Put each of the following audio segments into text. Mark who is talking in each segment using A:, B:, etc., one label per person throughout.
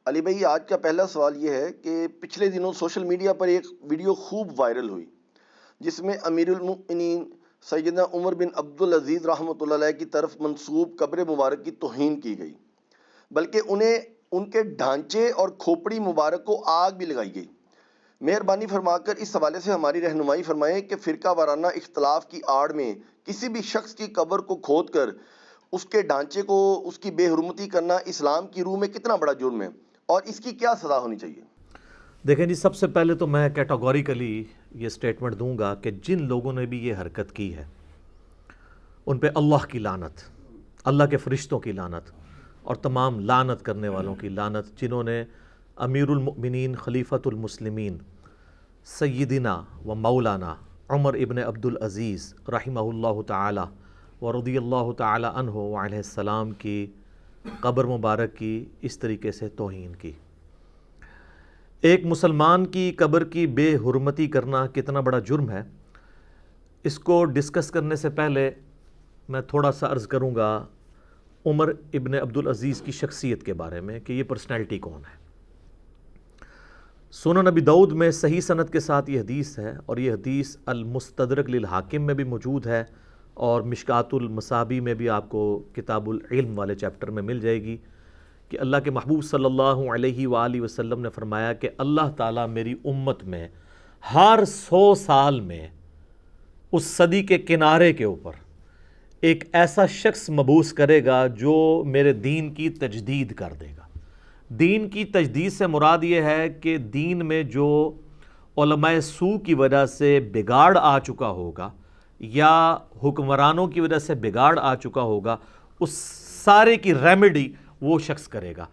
A: علی بھائی، آج کا پہلا سوال یہ ہے کہ پچھلے دنوں سوشل میڈیا پر ایک ویڈیو خوب وائرل ہوئی جس میں امیر المؤمنین سیدنا عمر بن عبدالعزیز رحمۃ اللہ علیہ کی طرف منسوب قبر مبارک کی توہین کی گئی، بلکہ انہیں ان کے ڈھانچے اور کھوپڑی مبارک کو آگ بھی لگائی گئی۔ مہربانی فرما کر اس حوالے سے ہماری رہنمائی فرمائیں کہ فرقہ وارانہ اختلاف کی آڑ میں کسی بھی شخص کی قبر کو کھود کر اس کے ڈھانچے کو، اس کی بے حرمتی کرنا اسلام کی روح میں کتنا بڑا جرم ہے اور اس کی کیا سزا ہونی چاہیے؟
B: دیکھیں جی، سب سے پہلے تو میں کیٹاگوریکلی یہ سٹیٹمنٹ دوں گا کہ جن لوگوں نے بھی یہ حرکت کی ہے ان پہ اللہ کی لعنت، اللہ کے فرشتوں کی لعنت اور تمام لعنت کرنے والوں کی لعنت، جنہوں نے امیر المؤمنین خلیفۃ المسلمین سیدنا و مولانا عمر ابن عبدالعزیز رحمہ اللہ تعالی و رضی اللہ تعالی عنہ وعلیہ السلام کی قبر مبارک کی اس طریقے سے توہین کی۔ ایک مسلمان کی قبر کی بے حرمتی کرنا کتنا بڑا جرم ہے، اس کو ڈسکس کرنے سے پہلے میں تھوڑا سا عرض کروں گا عمر ابن عبدالعزیز کی شخصیت کے بارے میں کہ یہ پرسنالٹی کون ہے۔ سنن نبی داؤد میں صحیح سند کے ساتھ یہ حدیث ہے، اور یہ حدیث المستدرک للحاکم میں بھی موجود ہے اور مشکات المصابیح میں بھی آپ کو کتاب العلم والے چیپٹر میں مل جائے گی، کہ اللہ کے محبوب صلی اللہ علیہ وآلہ وسلم نے فرمایا کہ اللہ تعالیٰ میری امت میں ہر 100 سال میں اس صدی کے کنارے کے اوپر ایک ایسا شخص مبعوث کرے گا جو میرے دین کی تجدید کر دے گا۔ دین کی تجدید سے مراد یہ ہے کہ دین میں جو علماء سوء کی وجہ سے بگاڑ آ چکا ہوگا یا حکمرانوں کی وجہ سے بگاڑ آ چکا ہوگا، اس سارے کی ریمیڈی وہ شخص کرے گا۔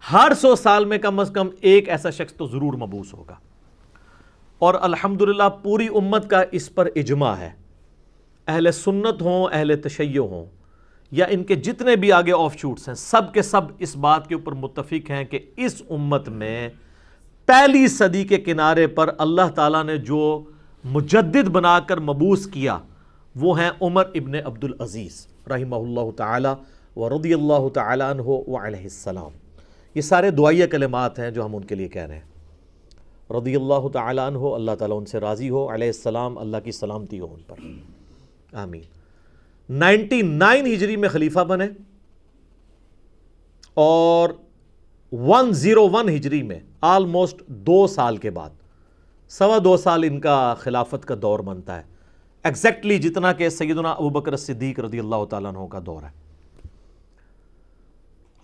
B: ہر 100 سال میں کم از کم ایک ایسا شخص تو ضرور مبعوث ہوگا، اور الحمدللہ پوری امت کا اس پر اجماع ہے، اہل سنت ہوں، اہل تشیع ہوں، یا ان کے جتنے بھی آگے آف شوٹس ہیں، سب کے سب اس بات کے اوپر متفق ہیں کہ اس امت میں پہلی صدی کے کنارے پر اللہ تعالیٰ نے جو مجدد بنا کر مبعوث کیا وہ ہیں عمر ابن عبدالعزیز رحمہ اللہ تعالی و رضی اللہ تعالی عنہ وعلیہ السلام۔ یہ سارے دعائیہ کلمات ہیں جو ہم ان کے لیے کہہ رہے ہیں۔ رضی اللہ تعالی عنہ، اللہ تعالیٰ ان سے راضی ہو، علیہ السلام، اللہ کی سلامتی ہو ان پر، آمین۔ 99 ہجری میں خلیفہ بنے اور 101 ہجری میں آلموسٹ 2 سال کے بعد، 2.25 سال ان کا خلافت کا دور بنتا ہے، ایگزیکٹلی جتنا کہ سیدنا ابوبکر صدیق رضی اللہ تعالیٰ عنہ کا دور ہے۔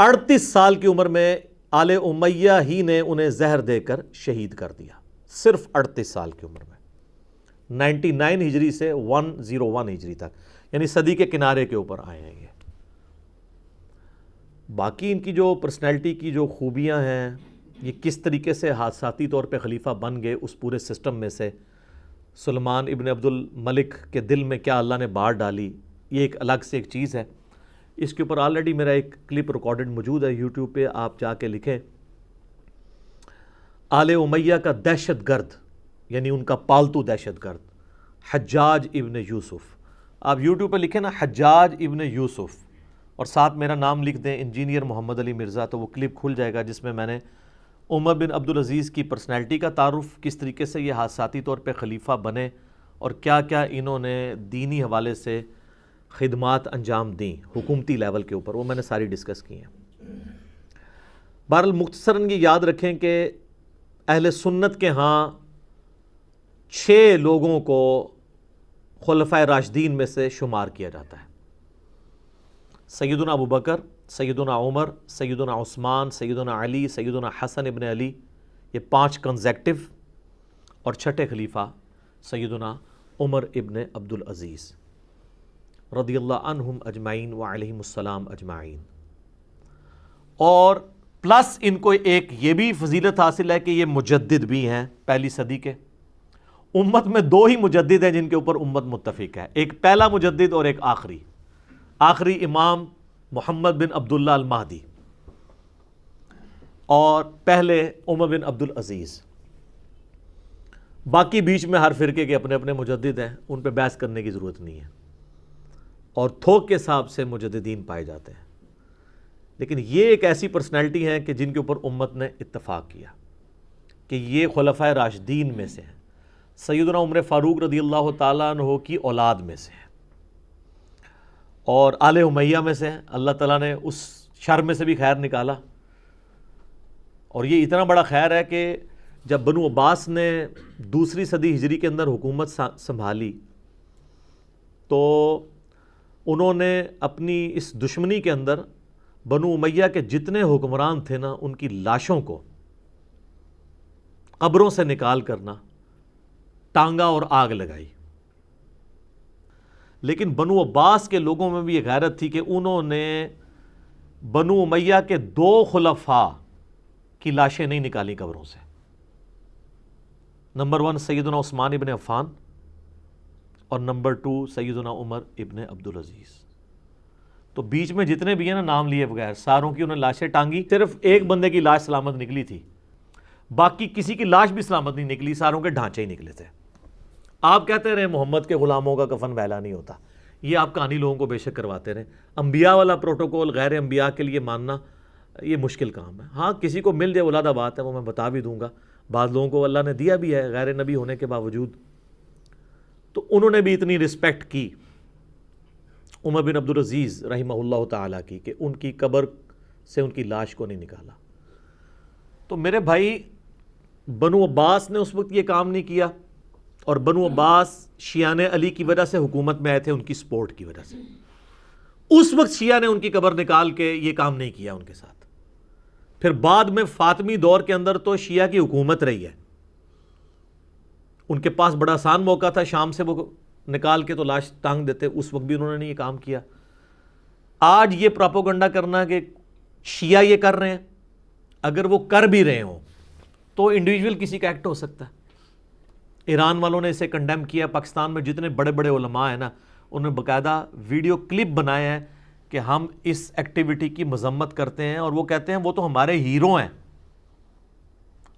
B: 38 سال کی عمر میں آل امیہ ہی نے انہیں زہر دے کر شہید کر دیا، صرف 38 سال کی عمر میں، 99 ہجری سے 101 ہجری تک، یعنی صدی کے کنارے کے اوپر آئے ہیں یہ۔ باقی ان کی جو پرسنالٹی کی جو خوبیاں ہیں، یہ کس طریقے سے حادثاتی طور پہ خلیفہ بن گئے اس پورے سسٹم میں سے، سلمان ابن عبد الملک کے دل میں کیا اللہ نے بار ڈالی، یہ ایک الگ سے ایک چیز ہے۔ اس کے اوپر آلریڈی میرا ایک کلپ ریکارڈڈ موجود ہے یوٹیوب پہ، آپ جا کے لکھیں آل امیہ کا دہشت گرد، یعنی ان کا پالتو دہشت گرد حجاج ابن یوسف۔ آپ یوٹیوب پہ لکھیں نا حجاج ابن یوسف اور ساتھ میرا نام لکھ دیں انجینئر محمد علی مرزا، تو وہ کلپ کھل جائے گا جس میں میں نے عمر بن عبدالعزیز کی پرسنالٹی کا تعارف، کس طریقے سے یہ حادثاتی طور پہ خلیفہ بنے اور کیا کیا انہوں نے دینی حوالے سے خدمات انجام دیں حکومتی لیول کے اوپر، وہ میں نے ساری ڈسکس کی ہیں۔ بہرحال مختصراً یہ یاد رکھیں کہ اہل سنت کے ہاں 6 لوگوں کو خلفائے راشدین میں سے شمار کیا جاتا ہے: سیدنا ابوبکر، سیدنا عمر، سیدنا عثمان، سیدنا علی، سیدنا حسن ابن علی، یہ 5 کنزیکٹیو، اور 6ٹھے خلیفہ سیدنا عمر ابن عبدالعزیز رضی اللہ عنہم اجمعین وعلیہم السلام اجمعین۔ اور پلس ان کو ایک یہ بھی فضیلت حاصل ہے کہ یہ مجدد بھی ہیں پہلی صدی کے۔ امت میں 2 ہی مجدد ہیں جن کے اوپر امت متفق ہے، ایک پہلا مجدد اور ایک آخری امام محمد بن عبداللہ المہدی، اور پہلے عمر بن عبدالعزیز۔ باقی بیچ میں ہر فرقے کے اپنے اپنے مجدد ہیں، ان پہ بحث کرنے کی ضرورت نہیں ہے، اور تھوک کے حساب سے مجددین پائے جاتے ہیں۔ لیکن یہ ایک ایسی پرسنالٹی ہیں کہ جن کے اوپر امت نے اتفاق کیا کہ یہ خلفائے راشدین میں سے ہیں، سیدنا عمر فاروق رضی اللہ تعالیٰ عنہ کی اولاد میں سے ہیں اور آل امیہ میں سے ہیں۔ اللہ تعالیٰ نے اس شر میں سے بھی خیر نکالا، اور یہ اتنا بڑا خیر ہے کہ جب بنو عباس نے دوسری صدی ہجری کے اندر حکومت سنبھالی تو انہوں نے اپنی اس دشمنی کے اندر بنو امیہ کے جتنے حکمران تھے نا، ان کی لاشوں کو قبروں سے نکال کرنا ٹانگا اور آگ لگائی۔ لیکن بنو عباس کے لوگوں میں بھی یہ غیرت تھی کہ انہوں نے بنو امیہ کے 2 خلفاء کی لاشیں نہیں نکالی قبروں سے۔ نمبر 1 سیدنا عثمان ابن عفان اور نمبر 2 سیدنا عمر ابن عبدالعزیز۔ تو بیچ میں جتنے بھی ہیں نا نام لیے بغیر، ساروں کی انہوں نے لاشیں ٹانگی، صرف ایک بندے کی لاش سلامت نکلی تھی، باقی کسی کی لاش بھی سلامت نہیں نکلی، ساروں کے ڈھانچے ہی نکلے تھے۔ آپ کہتے رہے محمد کے غلاموں کا کفن ویلا نہیں ہوتا، یہ آپ کہانی لوگوں کو بے شک کرواتے رہے۔ انبیاء والا پروٹوکول غیر انبیاء کے لیے ماننا یہ مشکل کام ہے۔ ہاں کسی کو مل جائے ولادہ بات ہے، وہ میں بتا بھی دوں گا، بعض لوگوں کو اللہ نے دیا بھی ہے غیر نبی ہونے کے باوجود۔ تو انہوں نے بھی اتنی رسپیکٹ کی عمر بن عبدالعزیز رحمہ اللہ تعالیٰ کی کہ ان کی قبر سے ان کی لاش کو نہیں نکالا۔ تو میرے بھائی بنو عباس نے اس وقت یہ کام نہیں کیا، اور بنو عباس شیعان علی کی وجہ سے حکومت میں آئے تھے، ان کی سپورٹ کی وجہ سے۔ اس وقت شیعہ نے ان کی قبر نکال کے یہ کام نہیں کیا ان کے ساتھ۔ پھر بعد میں فاطمی دور کے اندر تو شیعہ کی حکومت رہی ہے، ان کے پاس بڑا آسان موقع تھا، شام سے وہ نکال کے تو لاش ٹانگ دیتے، اس وقت بھی انہوں نے یہ کام کیا۔ آج یہ پراپوگنڈا کرنا کہ شیعہ یہ کر رہے ہیں، اگر وہ کر بھی رہے ہوں تو انڈیویجول کسی کا ایکٹ ہو سکتا ہے۔ ایران والوں نے اسے کنڈیم کیا، پاکستان میں جتنے بڑے بڑے علماء ہیں نا، انہوں نے باقاعدہ ویڈیو کلپ بنائے ہیں کہ ہم اس ایکٹیویٹی کی مذمت کرتے ہیں، اور وہ کہتے ہیں وہ تو ہمارے ہیرو ہیں،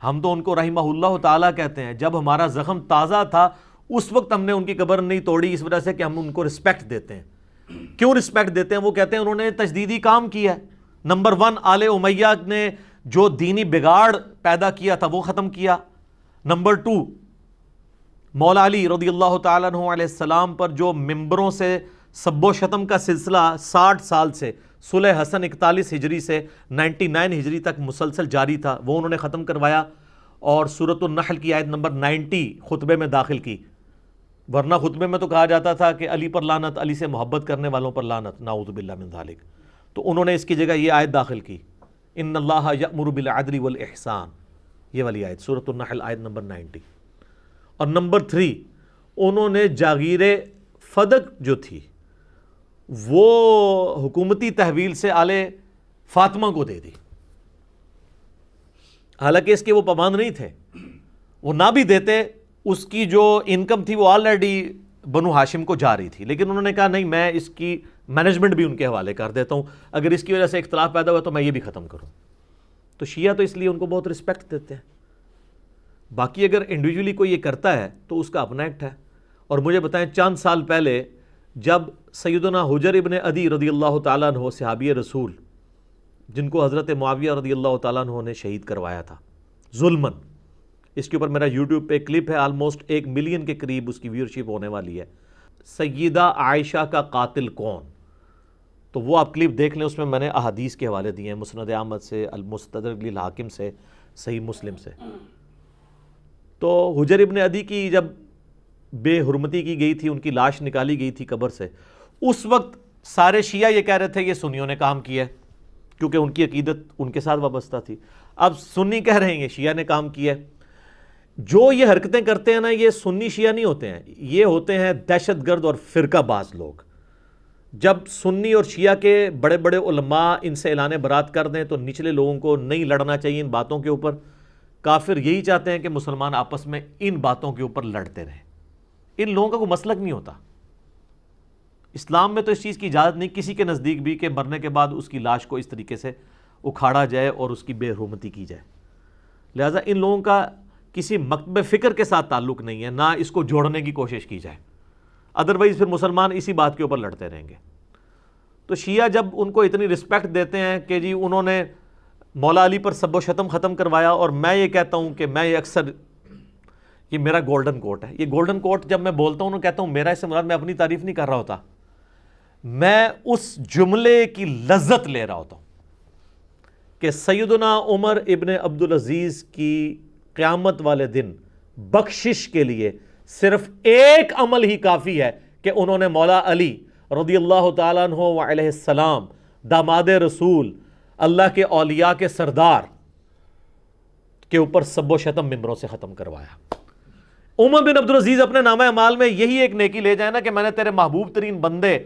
B: ہم تو ان کو رحمہ اللہ تعالیٰ کہتے ہیں، جب ہمارا زخم تازہ تھا اس وقت ہم نے ان کی قبر نہیں توڑی، اس وجہ سے کہ ہم ان کو رسپیکٹ دیتے ہیں۔ کیوں رسپیکٹ دیتے ہیں؟ وہ کہتے ہیں انہوں نے تجدیدی کام کیا ہے۔ نمبر 1 آل امیہ نے جو دینی بگاڑ پیدا کیا تھا وہ ختم کیا۔ نمبر 2 مولا علی رضی اللہ تعالیٰ عنہ علیہ السلام پر جو ممبروں سے سب و شتم کا سلسلہ 60 سال سے صلح حسن 41 ہجری سے 99 ہجری تک مسلسل جاری تھا، وہ انہوں نے ختم کروایا، اور سورۃ النحل کی آیت نمبر 90 خطبے میں داخل کی۔ ورنہ خطبے میں تو کہا جاتا تھا کہ علی پر لعنت، علی سے محبت کرنے والوں پر لعنت، نعوذ باللہ من ذالک۔ تو انہوں نے اس کی جگہ یہ آیت داخل کی، ان اللہ یأمر بالعدل والاحسان، یہ والی آیت سورۃ النحل آیت نمبر 90۔ اور نمبر 3 انہوں نے جاگیر فدق جو تھی وہ حکومتی تحویل سے آل فاطمہ کو دے دی، حالانکہ اس کے وہ پابند نہیں تھے، وہ نہ بھی دیتے، اس کی جو انکم تھی وہ آلریڈی بنو ہاشم کو جا رہی تھی، لیکن انہوں نے کہا نہیں، میں اس کی مینجمنٹ بھی ان کے حوالے کر دیتا ہوں، اگر اس کی وجہ سے اختلاف پیدا ہوا تو میں یہ بھی ختم کروں۔ تو شیعہ تو اس لیے ان کو بہت رسپیکٹ دیتے ہیں۔ باقی اگر انڈیویجولی کوئی یہ کرتا ہے تو اس کا اپنا ایکٹ ہے۔ اور مجھے بتائیں چند سال پہلے جب سیدنا حجر ابن عدی رضی اللہ تعالیٰ عنہ صحابی رسول، جن کو حضرت معاویہ رضی اللہ تعالیٰ عنہ نے شہید کروایا تھا ظلماً، اس کے اوپر میرا یوٹیوب پہ کلپ ہے، آلموسٹ 1 ملین کے قریب اس کی ویورشپ ہونے والی ہے، سیدہ عائشہ کا قاتل کون؟ تو وہ آپ کلپ دیکھ لیں، اس میں نے احادیث کے حوالے دیے ہیں، مسند احمد سے، المستدرک للحاکم سے، صحیح مسلم سے۔ تو حجر ابن عدی کی جب بے حرمتی کی گئی تھی، ان کی لاش نکالی گئی تھی قبر سے، اس وقت سارے شیعہ یہ کہہ رہے تھے یہ سنیوں نے کام کیا ہے، کیونکہ ان کی عقیدت ان کے ساتھ وابستہ تھی۔ اب سنی کہہ رہے ہیں کہ شیعہ نے کام کیا ہے۔ جو یہ حرکتیں کرتے ہیں نا، یہ سنی شیعہ نہیں ہوتے ہیں، یہ ہوتے ہیں دہشت گرد اور فرقہ باز لوگ۔ جب سنی اور شیعہ کے بڑے بڑے علماء ان سے اعلان برات کر دیں تو نچلے لوگوں کو نہیں لڑنا چاہیے ان باتوں کے اوپر۔ کافر یہی چاہتے ہیں کہ مسلمان آپس میں ان باتوں کے اوپر لڑتے رہیں۔ ان لوگوں کا کوئی مسلک نہیں ہوتا۔ اسلام میں تو اس چیز کی اجازت نہیں کسی کے نزدیک بھی کہ مرنے کے بعد اس کی لاش کو اس طریقے سے اکھاڑا جائے اور اس کی بے حرمتی کی جائے۔ لہٰذا ان لوگوں کا کسی مکتب فکر کے ساتھ تعلق نہیں ہے، نہ اس کو جوڑنے کی کوشش کی جائے، ادروائز پھر مسلمان اسی بات کے اوپر لڑتے رہیں گے۔ تو شیعہ جب ان کو اتنی رسپیکٹ دیتے ہیں کہ جی انہوں نے مولا علی پر سب و شتم ختم کروایا، اور میں یہ کہتا ہوں کہ میں یہ اکثر، یہ میرا گولڈن کوٹ ہے، یہ گولڈن کوٹ جب میں بولتا ہوں کہتا ہوں میرا، اس سے مراد میں اپنی تعریف نہیں کر رہا ہوتا، میں اس جملے کی لذت لے رہا ہوتا ہوں کہ سیدنا عمر ابن عبدالعزیز کی قیامت والے دن بخشش کے لیے صرف ایک عمل ہی کافی ہے کہ انہوں نے مولا علی رضی اللہ تعالیٰ عنہ وعلیہ السلام، داماد رسول، اللہ کے اولیاء کے سردار کے اوپر سب و شتم ممبروں سے ختم کروایا۔ عمر بن عبدالعزیز اپنے نامہ اعمال میں یہی ایک نیکی لے جائے نا کہ میں نے تیرے محبوب ترین بندے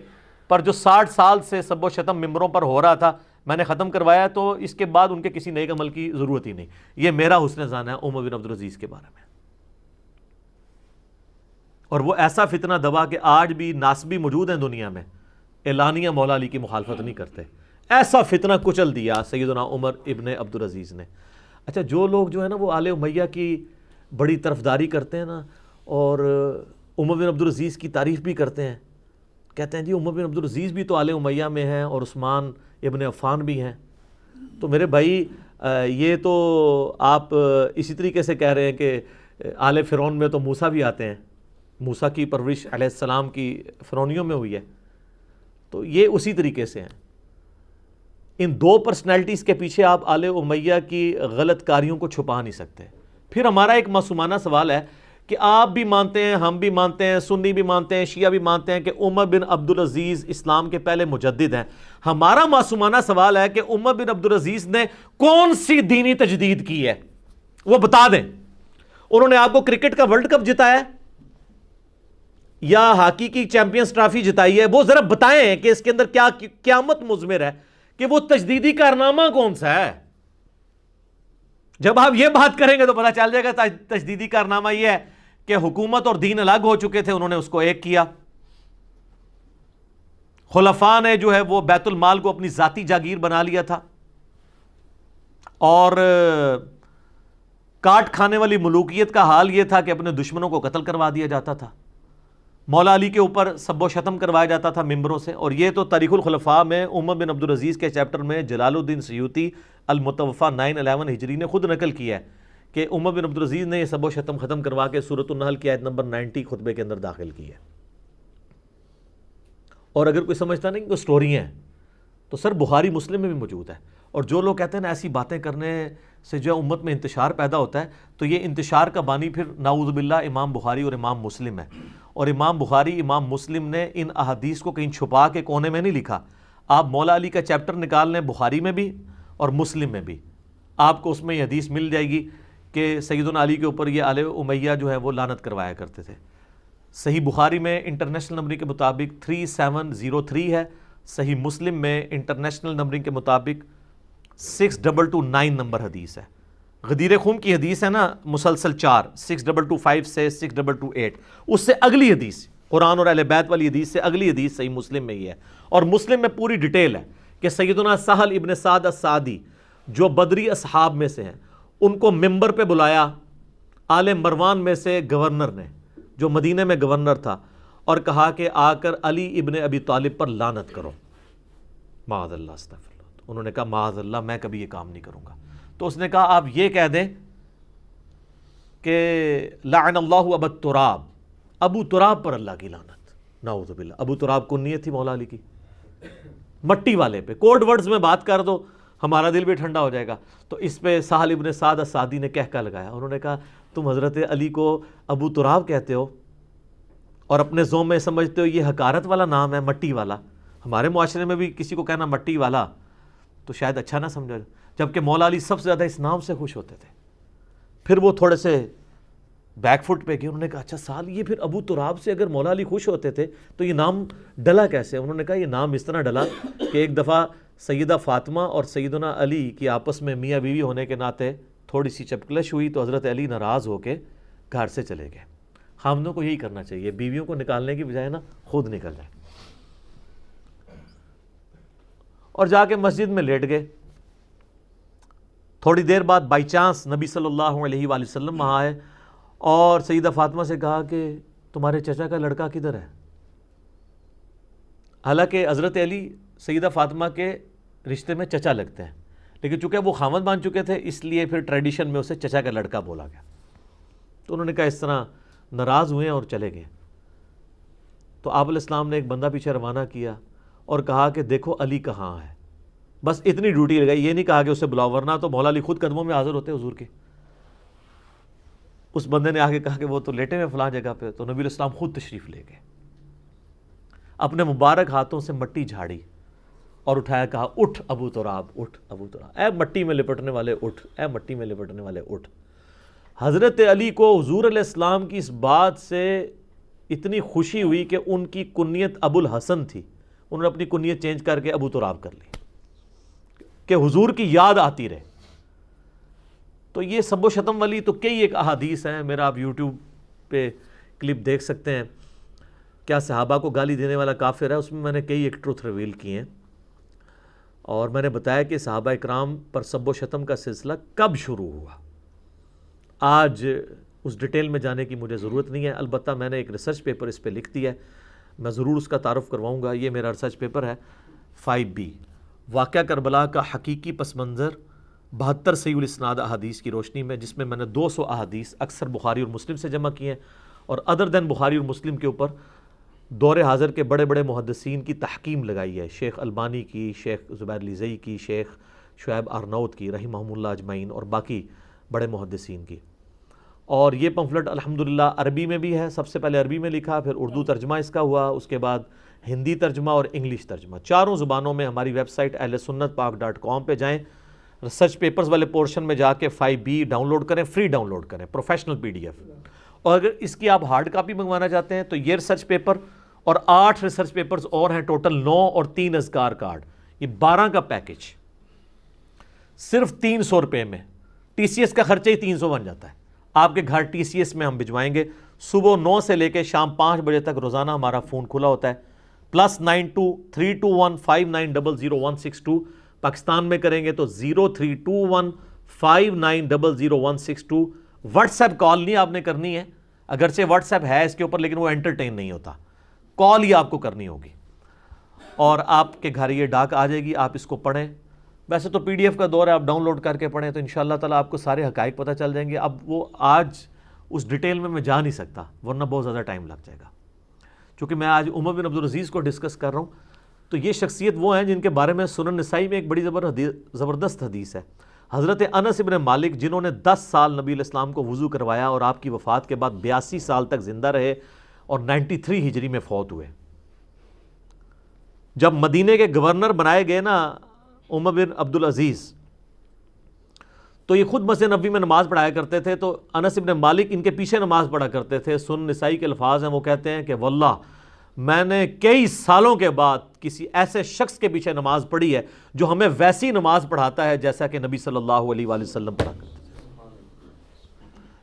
B: پر جو 60 سال سے سب و شتم ممبروں پر ہو رہا تھا میں نے ختم کروایا، تو اس کے بعد ان کے کسی نیک عمل کی ضرورت ہی نہیں۔ یہ میرا حسن ظن ہے عمر بن عبدالعزیز کے بارے میں۔ اور وہ ایسا فتنہ دبا کہ آج بھی ناسبی موجود ہیں دنیا میں، اعلانیہ مولا علی کی مخالفت نہیں کرتے، ایسا فتنہ کچل دیا سیدنا عمر ابن عبدالعزیز نے۔ اچھا، جو لوگ جو ہے نا وہ آل امیہ کی بڑی طرفداری کرتے ہیں نا، اور عمر بن عبدالعزیز کی تعریف بھی کرتے ہیں، کہتے ہیں جی عمر بن عبدالعزیز بھی تو آل امیہ میں ہیں اور عثمان ابن عفان بھی ہیں، تو میرے بھائی یہ تو آپ اسی طریقے سے کہہ رہے ہیں کہ آل فرعون میں تو موسیٰ بھی آتے ہیں، موسیٰ کی پرورش علیہ السلام کی فرعونیوں میں ہوئی ہے، تو یہ اسی طریقے سے ہیں۔ ان دو پرسنالٹیز کے پیچھے آپ آل امیہ کی غلط کاریوں کو چھپا نہیں سکتے۔ پھر ہمارا ایک معصومانہ سوال ہے کہ آپ بھی مانتے ہیں، ہم بھی مانتے ہیں، سنی بھی مانتے ہیں، شیعہ بھی مانتے ہیں کہ عمر بن عبدالعزیز اسلام کے پہلے مجدد ہیں۔ ہمارا معصومانہ سوال ہے کہ عمر بن عبدالعزیز نے کون سی دینی تجدید کی ہے، وہ بتا دیں۔ انہوں نے آپ کو کرکٹ کا ورلڈ کپ جتایا ہے یا ہاکی کی چیمپئنز ٹرافی جتائی ہے، وہ ذرا بتائیں کہ اس کے اندر کیا قیامت مضمر ہے کہ وہ تجدیدی کارنامہ کون سا ہے۔ جب آپ یہ بات کریں گے تو پتہ چل جائے گا تجدیدی کارنامہ یہ ہے کہ حکومت اور دین الگ ہو چکے تھے، انہوں نے اس کو ایک کیا۔ خلفاء نے جو ہے وہ بیت المال کو اپنی ذاتی جاگیر بنا لیا تھا، اور کاٹ کھانے والی ملوکیت کا حال یہ تھا کہ اپنے دشمنوں کو قتل کروا دیا جاتا تھا، مولا علی کے اوپر سب و شتم کروایا جاتا تھا ممبروں سے۔ اور یہ تو تاریخ الخلفاء میں عمر بن عبدالعزیز کے چیپٹر میں جلال الدین سیوطی المتوفیٰ 911 ہجری نے خود نقل کیا ہے کہ عمر بن عبدالعزیز نے یہ سب و شتم ختم کروا کے سورۃ النحل کی آیت نمبر 90 خطبے کے اندر داخل کی ہے۔ اور اگر کوئی سمجھتا نہیں کہ سٹوری ہیں تو سر بخاری مسلم میں بھی موجود ہے۔ اور جو لوگ کہتے ہیں نا ایسی باتیں کرنے سے جو امت میں انتشار پیدا ہوتا ہے، تو یہ انتشار کا بانی پھر نعوذ باللہ امام بخاری اور امام مسلم ہے۔ اور امام بخاری، امام مسلم نے ان احادیث کو کہیں چھپا کے کونے میں نہیں لکھا۔ آپ مولا علی کا چیپٹر نکال لیں بخاری میں بھی اور مسلم میں بھی، آپ کو اس میں یہ حدیث مل جائے گی کہ سیدنا علی کے اوپر یہ آل امیہ جو ہے وہ لعنت کروایا کرتے تھے۔ صحیح بخاری میں انٹرنیشنل نمبرنگ کے مطابق 3703 ہے، صحیح مسلم میں انٹرنیشنل نمبرنگ کے مطابق 6229 نمبر حدیث ہے۔ غدیر خم کی حدیث ہے نا مسلسل 4، 6225 سے 6228، اس سے اگلی حدیث قرآن اور اہل بیت والی حدیث سے اگلی حدیث صحیح مسلم میں ہی ہے۔ اور مسلم میں پوری ڈیٹیل ہے کہ سیدنا سہل ابن سعد السعدی جو بدری اصحاب میں سے ہیں، ان کو ممبر پہ بلایا آل مروان میں سے گورنر نے، جو مدینہ میں گورنر تھا، اور کہا کہ آ کر علی ابن ابی طالب پر لعنت کرو، معاذ اللہ استغفر اللہ۔ انہوں نے کہا معاذ اللہ، میں کبھی یہ کام نہیں کروں گا۔ تو اس نے کہا آپ یہ کہہ دیں کہ لعن اللہ ابا تراب، ابو تراب پر اللہ کی لعنت، نعوذ باللہ۔ ابو تراب کنیت تھی مولا علی کی، مٹی والے پہ کوڈ ورڈز میں بات کر دو ہمارا دل بھی ٹھنڈا ہو جائے گا۔ تو اس پہ سہل ابن سعد السعدی نے کہہ لگایا، انہوں نے کہا تم حضرت علی کو ابو تراب کہتے ہو اور اپنے ذوق میں سمجھتے ہو یہ حقارت والا نام ہے، مٹی والا۔ ہمارے معاشرے میں بھی کسی کو کہنا مٹی والا تو شاید اچھا نہ سمجھا، جبکہ مولا علی سب سے زیادہ اس نام سے خوش ہوتے تھے۔ پھر وہ تھوڑے سے بیک فٹ پہ گئے، انہوں نے کہا اچھا سال یہ پھر ابو تراب سے اگر مولا علی خوش ہوتے تھے تو یہ نام ڈلا کیسے؟ انہوں نے کہا یہ نام اس طرح ڈلا کہ ایک دفعہ سیدہ فاطمہ اور سیدنا علی کی آپس میں میاں بیوی ہونے کے ناطے تھوڑی سی چپکلش ہوئی، تو حضرت علی ناراض ہو کے گھر سے چلے گئے۔ خامدوں کو یہی کرنا چاہیے، بیویوں کو نکالنے کی بجائے نا خود نکل جائے۔ اور جا کے مسجد میں لیٹ گئے۔ تھوڑی دیر بعد بائی چانس نبی صلی اللہ علیہ وآلہ وسلم وہاں آئے اور سیدہ فاطمہ سے کہا کہ تمہارے چچا کا لڑکا کدھر ہے؟ حالانکہ حضرت علی سیدہ فاطمہ کے رشتے میں چچا لگتے ہیں، لیکن چونکہ وہ خاوند مان چکے تھے اس لیے پھر ٹریڈیشن میں اسے چچا کا لڑکا بولا گیا. تو انہوں نے کہا، اس طرح ناراض ہوئے اور چلے گئے. تو آپ علیہ السلام نے ایک بندہ پیچھے روانہ کیا اور کہا کہ دیکھو علی کہاں ہے. بس اتنی ڈیوٹی لگائی، یہ نہیں کہا کہ اسے بلاؤ ورنہ تو مولا علی خود قدموں میں حاضر ہوتے حضور کے. اس بندے نے آگے کہا کہ وہ تو لیٹے ہوئے فلاں جگہ پہ. تو نبی علیہ السلام خود تشریف لے گئے، اپنے مبارک ہاتھوں سے مٹی جھاڑی اور اٹھایا، کہا اٹھ ابو تراب، اٹھ ابو تراب، اے مٹی میں لپٹنے والے اٹھ، اے مٹی میں لپٹنے والے اٹھ. حضرت علی کو حضور علیہ السلام کی اس بات سے اتنی خوشی ہوئی کہ ان کی کنیت ابو الحسن تھی، انہوں نے اپنی کنیت چینج کر کے ابو تراب کر لی کہ حضور کی یاد آتی رہے. تو یہ سب و شتم والی تو کئی ایک احادیث ہیں، میرا آپ یوٹیوب پہ کلپ دیکھ سکتے ہیں، کیا صحابہ کو گالی دینے والا کافر ہے، اس میں نے کئی ایک ٹروتھ ریویل کیے ہیں. اور میں نے بتایا کہ صحابہ اکرام پر سب و شتم کا سلسلہ کب شروع ہوا. آج اس ڈیٹیل میں جانے کی مجھے ضرورت نہیں ہے، البتہ میں نے ایک ریسرچ پیپر اس پہ لکھ دیا ہے، میں ضرور اس کا تعارف کرواؤں گا. یہ میرا ریسرچ پیپر ہے 5B، واقعہ کربلا کا حقیقی پس منظر 72 صحیح الاسناد احادیث کی روشنی میں، جس میں میں نے 200 احادیث اکثر بخاری اور مسلم سے جمع کیے ہیں، اور ادر دین بخاری اور مسلم کے اوپر دور حاضر کے بڑے بڑے محدثین کی تحکیم لگائی ہے، شیخ البانی کی، شیخ زبیر لیزئی کی، شیخ شعیب ارناؤت کی رحمہم اللہ اجمعین، اور باقی بڑے محدثین کی. اور یہ پمفلٹ الحمدللہ عربی میں بھی ہے، سب سے پہلے عربی میں لکھا، پھر اردو ترجمہ اس کا ہوا، اس کے بعد ہندی ترجمہ اور انگلش ترجمہ، چاروں زبانوں میں. ہماری ویب سائٹ ahlsunnatpak.com پہ جائیں، ریسرچ پیپرز والے پورشن میں جا کے 5B ڈاؤن لوڈ کریں، فری ڈاؤن لوڈ کریں، پروفیشنل PDF. اور اگر اس کی آپ ہارڈ کاپی منگوانا چاہتے ہیں تو یہ ریسرچ پیپر اور 8 ریسرچ پیپرز اور ہیں، ٹوٹل 9 اور 3 اذکار کارڈ، یہ 12 کا پیکج صرف 300 روپے میں. TCS کا خرچہ ہی 300 بن جاتا ہے. آپ کے گھر TCS میں ہم بھجوائیں گے. صبح 9 سے لے کے شام 5 بجے تک روزانہ ہمارا فون کھلا ہوتا ہے. +923215900162. پاکستان میں کریں گے تو 032159000162. واٹس ایپ کال نہیں آپ نے کرنی ہے، اگرچہ واٹس ایپ ہے اس کے اوپر لیکن وہ انٹرٹین نہیں ہوتا، کال ہی آپ کو کرنی ہوگی. اور آپ کے گھر یہ ڈاک آ جائے گی، آپ اس کو پڑھیں. ویسے تو PDF کا دور ہے، آپ ڈاؤن لوڈ کر کے پڑھیں تو انشاءاللہ تعالیٰ آپ کو سارے حقائق پتہ چل جائیں گے. اب وہ آج اس ڈیٹیل میں جا نہیں سکتا ورنہ بہت زیادہ ٹائم لگ جائے گا. چونکہ میں آج عمر بن عبدالعزیز کو ڈسکس کر رہا ہوں، تو یہ شخصیت وہ ہیں جن کے بارے میں سنن نسائی میں ایک بڑی زبردست حدیث ہے. حضرت انس ابن مالک جنہوں نے 10 سال نبی علیہ السلام کو وضو کروایا اور آپ کی وفات کے بعد 82 سال تک زندہ رہے اور 93 ہجری میں فوت ہوئے. جب مدینے کے گورنر بنائے گئے نا عمر بن عبدالعزیز، تو یہ خود مسجد نبوی میں نماز پڑھایا کرتے تھے، تو انس ابن مالک ان کے پیچھے نماز پڑھا کرتے تھے. سنن نسائی کے الفاظ ہیں، وہ کہتے ہیں کہ واللہ میں نے کئی سالوں کے بعد کسی ایسے شخص کے پیچھے نماز پڑھی ہے جو ہمیں ویسی نماز پڑھاتا ہے جیسا کہ نبی صلی اللہ علیہ وآلہ وسلم پڑھا کرتے تھے.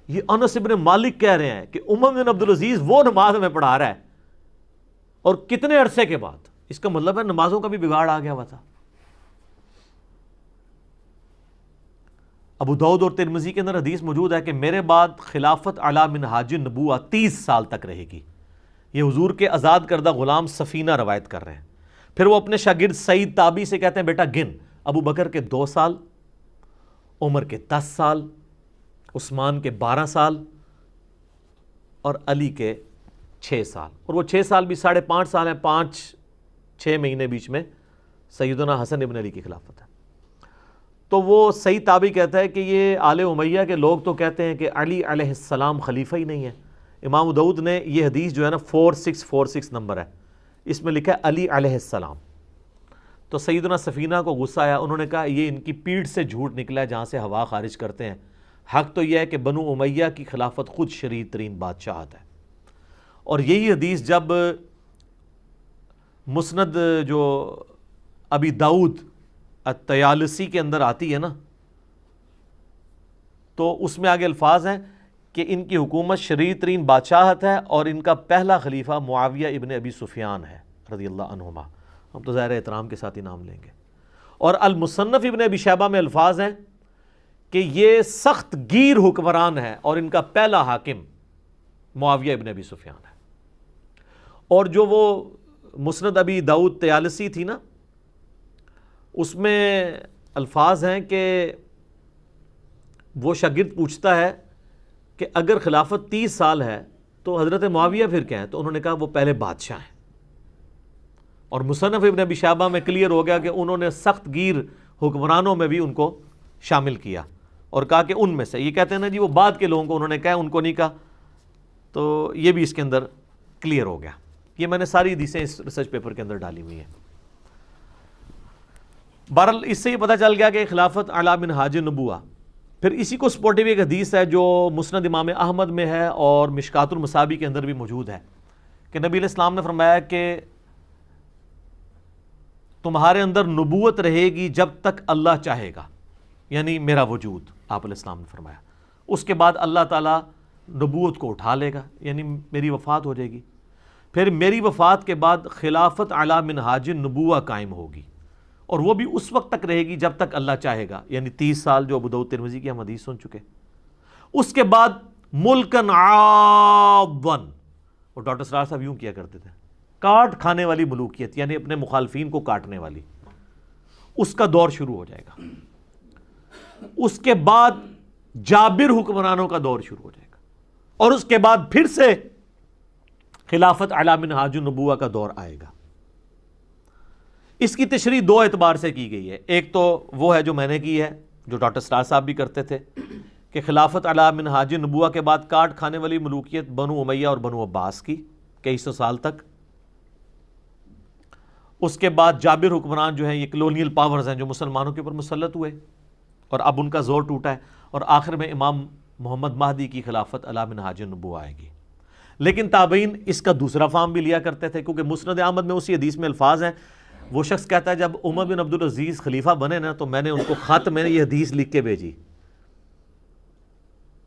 B: یہ انس ابن مالک کہہ رہے ہیں کہ عمر بن عبدالعزیز وہ نماز ہمیں پڑھا رہا ہے، اور کتنے عرصے کے بعد. اس کا مطلب ہے نمازوں کا بھی بگاڑ آ گیا ہوا تھا. ابو داؤد اور ترمذی کے اندر حدیث موجود ہے کہ میرے بعد خلافت علی منہاج النبوہ 30 سال تک رہے گی. یہ حضور کے آزاد کردہ غلام سفینہ روایت کر رہے ہیں. پھر وہ اپنے شاگرد سعید تابعی سے کہتے ہیں بیٹا گن، ابو بکر کے 2 سال، عمر کے 10 سال، عثمان کے 12 سال اور علی کے 6 سال. اور وہ 6 سال بھی 5.5 سال ہیں، 5-6 مہینے بیچ میں سیدنا حسن ابن علی کی خلافت ہے. تو وہ سعید تابعی کہتا ہے کہ یہ آل امیہ کے لوگ تو کہتے ہیں کہ علی علیہ السلام خلیفہ ہی نہیں ہے. امام داؤد نے یہ حدیث جو ہے نا 4646 نمبر ہے، اس میں لکھا ہے علی علیہ السلام. تو سیدنا سفینہ کو غصہ آیا، انہوں نے کہا یہ ان کی پیٹھ سے جھوٹ نکلا ہے جہاں سے ہوا خارج کرتے ہیں. حق تو یہ ہے کہ بنو امیہ کی خلافت خود شریف ترین بادشاہت ہے. اور یہی حدیث جب مسند جو ابی داؤد الطیالسی کے اندر آتی ہے نا، تو اس میں آگے الفاظ ہیں کہ ان کی حکومت شریف ترین بادشاہت ہے اور ان کا پہلا خلیفہ معاویہ ابن ابی سفیان ہے رضی اللہ عنہما. ہم تو ظاہر احترام کے ساتھ ہی نام لیں گے. اور المصنف ابن ابی شیبہ میں الفاظ ہیں کہ یہ سخت گیر حکمران ہے اور ان کا پہلا حاکم معاویہ ابن ابی سفیان ہے. اور جو وہ مسند ابی داؤد طیالسی تھی نا، اس میں الفاظ ہیں کہ وہ شاگرد پوچھتا ہے کہ اگر خلافت 30 سال ہے تو حضرت معاویہ پھر کیا ہے؟ تو انہوں نے کہا وہ پہلے بادشاہ ہیں. اور مصنف ابن ابی شیبہ میں کلیئر ہو گیا کہ انہوں نے سخت گیر حکمرانوں میں بھی ان کو شامل کیا اور کہا کہ ان میں سے. یہ کہتے ہیں نا جی وہ بعد کے لوگوں کو انہوں نے کہا ان کو نہیں کہا, تو یہ بھی اس کے اندر کلیئر ہو گیا. یہ میں نے ساری حدیثیں اس ریسرچ پیپر کے اندر ڈالی ہوئی ہیں. بہرحال اس سے یہ پتہ چل گیا کہ خلافت علی منہاج النبوہ. پھر اسی کو سپورٹیو ایک حدیث ہے جو مسند امام احمد میں ہے اور مشکات المصابیح کے اندر بھی موجود ہے کہ نبی علیہ السلام نے فرمایا کہ تمہارے اندر نبوت رہے گی جب تک اللہ چاہے گا, یعنی میرا وجود, آپ علیہ السلام نے فرمایا. اس کے بعد اللہ تعالیٰ نبوت کو اٹھا لے گا, یعنی میری وفات ہو جائے گی. پھر میری وفات کے بعد خلافت علی منہاج النبوہ قائم ہوگی, اور وہ بھی اس وقت تک رہے گی جب تک اللہ چاہے گا, یعنی 30 سال جو ابو داؤد ترمذی کی ہم حدیث سن چکے. اس کے بعد ملکن عاضن, اور ڈاکٹر سرار صاحب یوں کیا کرتے تھے, کاٹ کھانے والی ملوکیت, یعنی اپنے مخالفین کو کاٹنے والی, اس کا دور شروع ہو جائے گا. اس کے بعد جابر حکمرانوں کا دور شروع ہو جائے گا, اور اس کے بعد پھر سے خلافت علی منہاج النبوہ کا دور آئے گا. اس کی تشریح 2 اعتبار سے کی گئی ہے. ایک تو وہ ہے جو میں نے کی ہے, جو ڈاکٹر سرار صاحب بھی کرتے تھے, کہ خلافت علی منہاج النبوہ کے بعد کاٹ کھانے والی ملوکیت بنو امیہ اور بنو عباس کی کئی سو سال تک. اس کے بعد جابر حکمران جو ہیں یہ کلونیل پاورز ہیں جو مسلمانوں کے اوپر مسلط ہوئے اور اب ان کا زور ٹوٹا ہے, اور آخر میں امام محمد مہدی کی خلافت علی منہاج النبوہ آئے گی. لیکن تابعین اس کا دوسرا فارم بھی لیا کرتے تھے, کیونکہ مسند احمد میں اسی حدیث میں الفاظ ہیں. وہ شخص کہتا ہے جب عمر بن عبدالعزیز خلیفہ بنے نا تو میں نے ان کو خط میں نے یہ حدیث لکھ کے بھیجی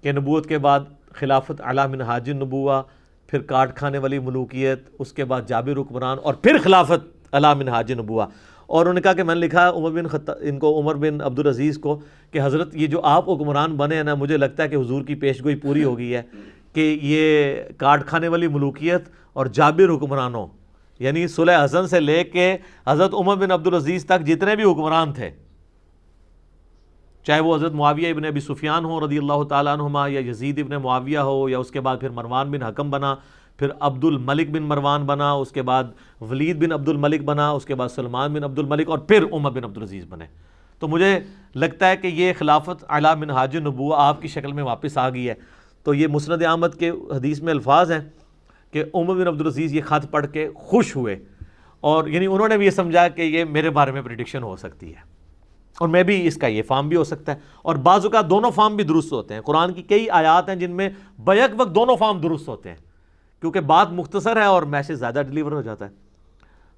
B: کہ نبوت کے بعد خلافت علی منہاج النبوہ, پھر کاٹ کھانے والی ملوکیت, اس کے بعد جابر حکمران, اور پھر خلافت علی منہاج النبوہ. اور انہوں نے کہا کہ میں نے لکھا عمر بن عبدالعزیز کو کہ حضرت یہ جو آپ حکمران بنے ہیں نا, مجھے لگتا ہے کہ حضور کی پیش گوئی پوری ہو گئی ہے کہ یہ کاٹ کھانے والی ملوکیت اور جابر حکمرانوں, یعنی صلح حسن سے لے کے حضرت عمر بن عبدالعزیز تک جتنے بھی حکمران تھے, چاہے وہ حضرت معاویہ ابن ابی سفیان ہو رضی اللہ تعالیٰ عنہما, یا یزید ابن معاویہ ہو, یا اس کے بعد پھر مروان بن حکم بنا, پھر عبد الملک بن مروان بنا, اس کے بعد ولید بن عبد الملک بنا, اس کے بعد سلمان بن عبد الملک, اور پھر عمر بن عبدالعزیز بنے. تو مجھے لگتا ہے کہ یہ خلافت علی منہاج النبوہ آپ کی شکل میں واپس آ گئی ہے. تو یہ مسند احمد کے حدیث میں الفاظ ہیں کہ عمر بن عبدالعزیز یہ خط پڑھ کے خوش ہوئے, اور یعنی انہوں نے بھی یہ سمجھا کہ یہ میرے بارے میں پریڈکشن ہو سکتی ہے, اور میں بھی اس کا یہ فارم بھی ہو سکتا ہے. اور بعض اوقات دونوں فارم بھی درست ہوتے ہیں. قرآن کی کئی آیات ہیں جن میں بیک وقت دونوں فارم درست ہوتے ہیں, کیونکہ بات مختصر ہے اور میسیج زیادہ ڈیلیور ہو جاتا ہے.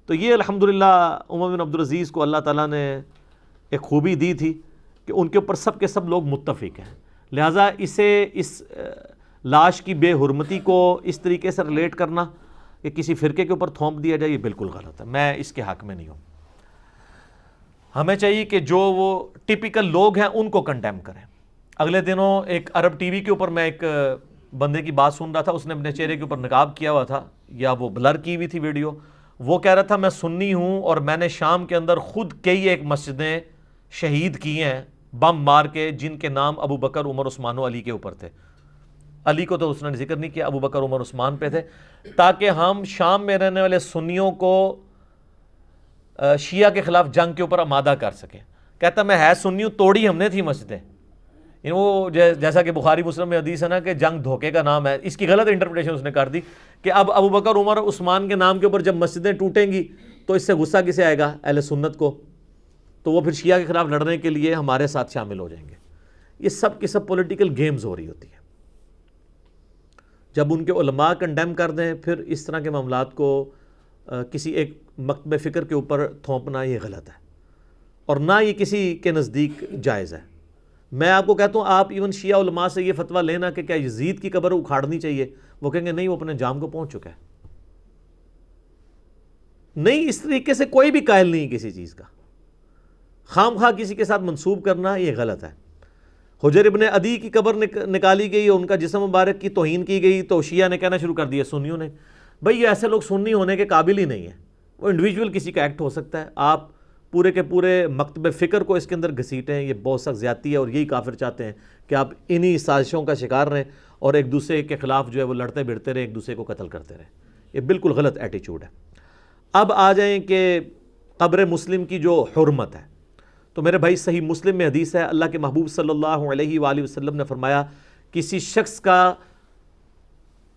B: تو یہ الحمدللہ عمر بن عبدالعزیز کو اللہ تعالیٰ نے ایک خوبی دی تھی کہ ان کے اوپر سب کے سب لوگ متفق ہیں. لہٰذا اسے اس لاش کی بے حرمتی کو اس طریقے سے ریلیٹ کرنا کہ کسی فرقے کے اوپر تھوپ دیا جائے, یہ بالکل غلط ہے. میں اس کے حق میں نہیں ہوں. ہمیں چاہیے کہ جو وہ ٹپیکل لوگ ہیں ان کو کنڈیم کریں. اگلے دنوں ایک عرب ٹی وی کے اوپر میں ایک بندے کی بات سن رہا تھا, اس نے اپنے چہرے کے اوپر نقاب کیا ہوا تھا, یا وہ بلر کی ہوئی تھی ویڈیو. وہ کہہ رہا تھا میں سنی ہوں اور میں نے شام کے اندر خود کئی ایک مسجدیں شہید کی ہیں بم مار کے, جن کے نام ابو بکر, عمر, عثمان و علی کے اوپر تھے. علی کو تو اس نے ذکر نہیں کیا, ابو بکر, عمر, عثمان پہ تھے, تاکہ ہم شام میں رہنے والے سنیوں کو شیعہ کے خلاف جنگ کے اوپر آمادہ کر سکیں. کہتا میں ہے سنی ہوں, توڑی ہم نے تھی مسجدیں. یعنی وہ جیسا کہ بخاری مسلم میں حدیث ہے نا کہ جنگ دھوکے کا نام ہے, اس کی غلط انٹرپریٹیشن اس نے کر دی کہ اب ابو بکر, عمر, عثمان کے نام کے اوپر جب مسجدیں ٹوٹیں گی تو اس سے غصہ کسے آئے گا؟ اہل سنت کو. تو وہ پھر شیعہ کے خلاف لڑنے کے لیے ہمارے ساتھ شامل ہو جائیں گے. یہ سب کی سب پولیٹیکل گیمز ہو رہی ہوتی ہے. جب ان کے علماء کنڈیم کر دیں پھر اس طرح کے معاملات کو کسی ایک مکتب فکر کے اوپر تھوپنا یہ غلط ہے, اور نہ یہ کسی کے نزدیک جائز ہے. میں آپ کو کہتا ہوں آپ ایون شیعہ علماء سے یہ فتویٰ لینا کہ کیا یزید کی قبر اکھاڑنی چاہیے, وہ کہیں گے نہیں, وہ اپنے جام کو پہنچ چکا ہے. نہیں, اس طریقے سے کوئی بھی قائل نہیں کسی چیز کا. خام خواہ کسی کے ساتھ منسوب کرنا یہ غلط ہے. حجر ابن عدی کی قبر نکالی گئی, ان کا جسم مبارک کی توہین کی گئی, تو شیعہ نے کہنا شروع کر دیا سنیوں نے, بھئی یہ ایسے لوگ سنی ہونے کے قابل ہی نہیں ہیں. وہ انڈیویجول کسی کا ایکٹ ہو سکتا ہے, آپ پورے کے پورے مکتب فکر کو اس کے اندر گھسیٹیں، یہ بہت سخت زیادتی ہے، اور یہی کافر چاہتے ہیں کہ آپ انہی سازشوں کا شکار رہیں اور ایک دوسرے کے خلاف جو ہے وہ لڑتے بھڑتے رہیں، ایک دوسرے کو قتل کرتے رہیں۔ یہ بالکل غلط ایٹیچیوڈ ہے۔ اب آ جائیں کہ قبر مسلم کی جو حرمت ہے، تو میرے بھائی صحیح مسلم میں حدیث ہے، اللہ کے محبوب صلی اللہ علیہ وآلہ وسلم نے فرمایا کسی شخص کا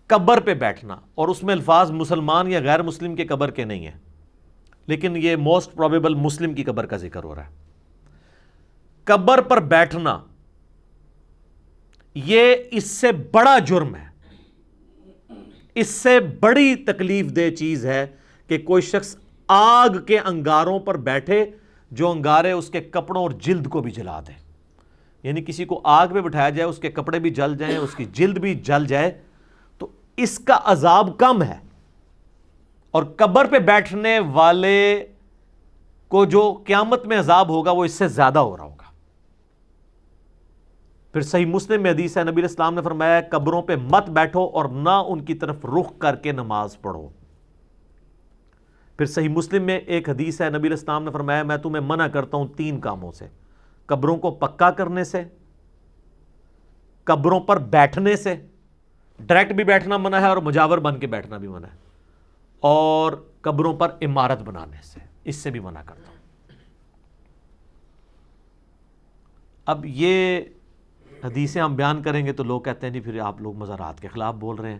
B: قبر پہ بیٹھنا، اور اس میں الفاظ مسلمان یا غیر مسلم کے قبر کے نہیں ہیں، لیکن یہ موسٹ پروبیبل مسلم کی قبر کا ذکر ہو رہا ہے۔ قبر پر بیٹھنا یہ اس سے بڑا جرم ہے، اس سے بڑی تکلیف دہ چیز ہے کہ کوئی شخص آگ کے انگاروں پر بیٹھے جو انگارے اس کے کپڑوں اور جلد کو بھی جلا دیں۔ یعنی کسی کو آگ پہ بٹھایا جائے، اس کے کپڑے بھی جل جائیں، اس کی جلد بھی جل جائے، تو اس کا عذاب کم ہے، اور قبر پہ بیٹھنے والے کو جو قیامت میں عذاب ہوگا وہ اس سے زیادہ ہو رہا ہوگا۔ پھر صحیح مسلم میں حدیث ہے، نبی علیہ السلام نے فرمایا قبروں پہ مت بیٹھو اور نہ ان کی طرف رخ کر کے نماز پڑھو۔ پھر صحیح مسلم میں ایک حدیث ہے، نبی علیہ السلام نے فرمایا میں تمہیں منع کرتا ہوں 3 کاموں سے، قبروں کو پکا کرنے سے، قبروں پر بیٹھنے سے، ڈائریکٹ بھی بیٹھنا منع ہے اور مجاور بن کے بیٹھنا بھی منع ہے، اور قبروں پر عمارت بنانے سے، اس سے بھی منع کرتا ہوں۔ اب یہ حدیثیں ہم بیان کریں گے تو لوگ کہتے ہیں جی پھر آپ لوگ مزارات کے خلاف بول رہے ہیں،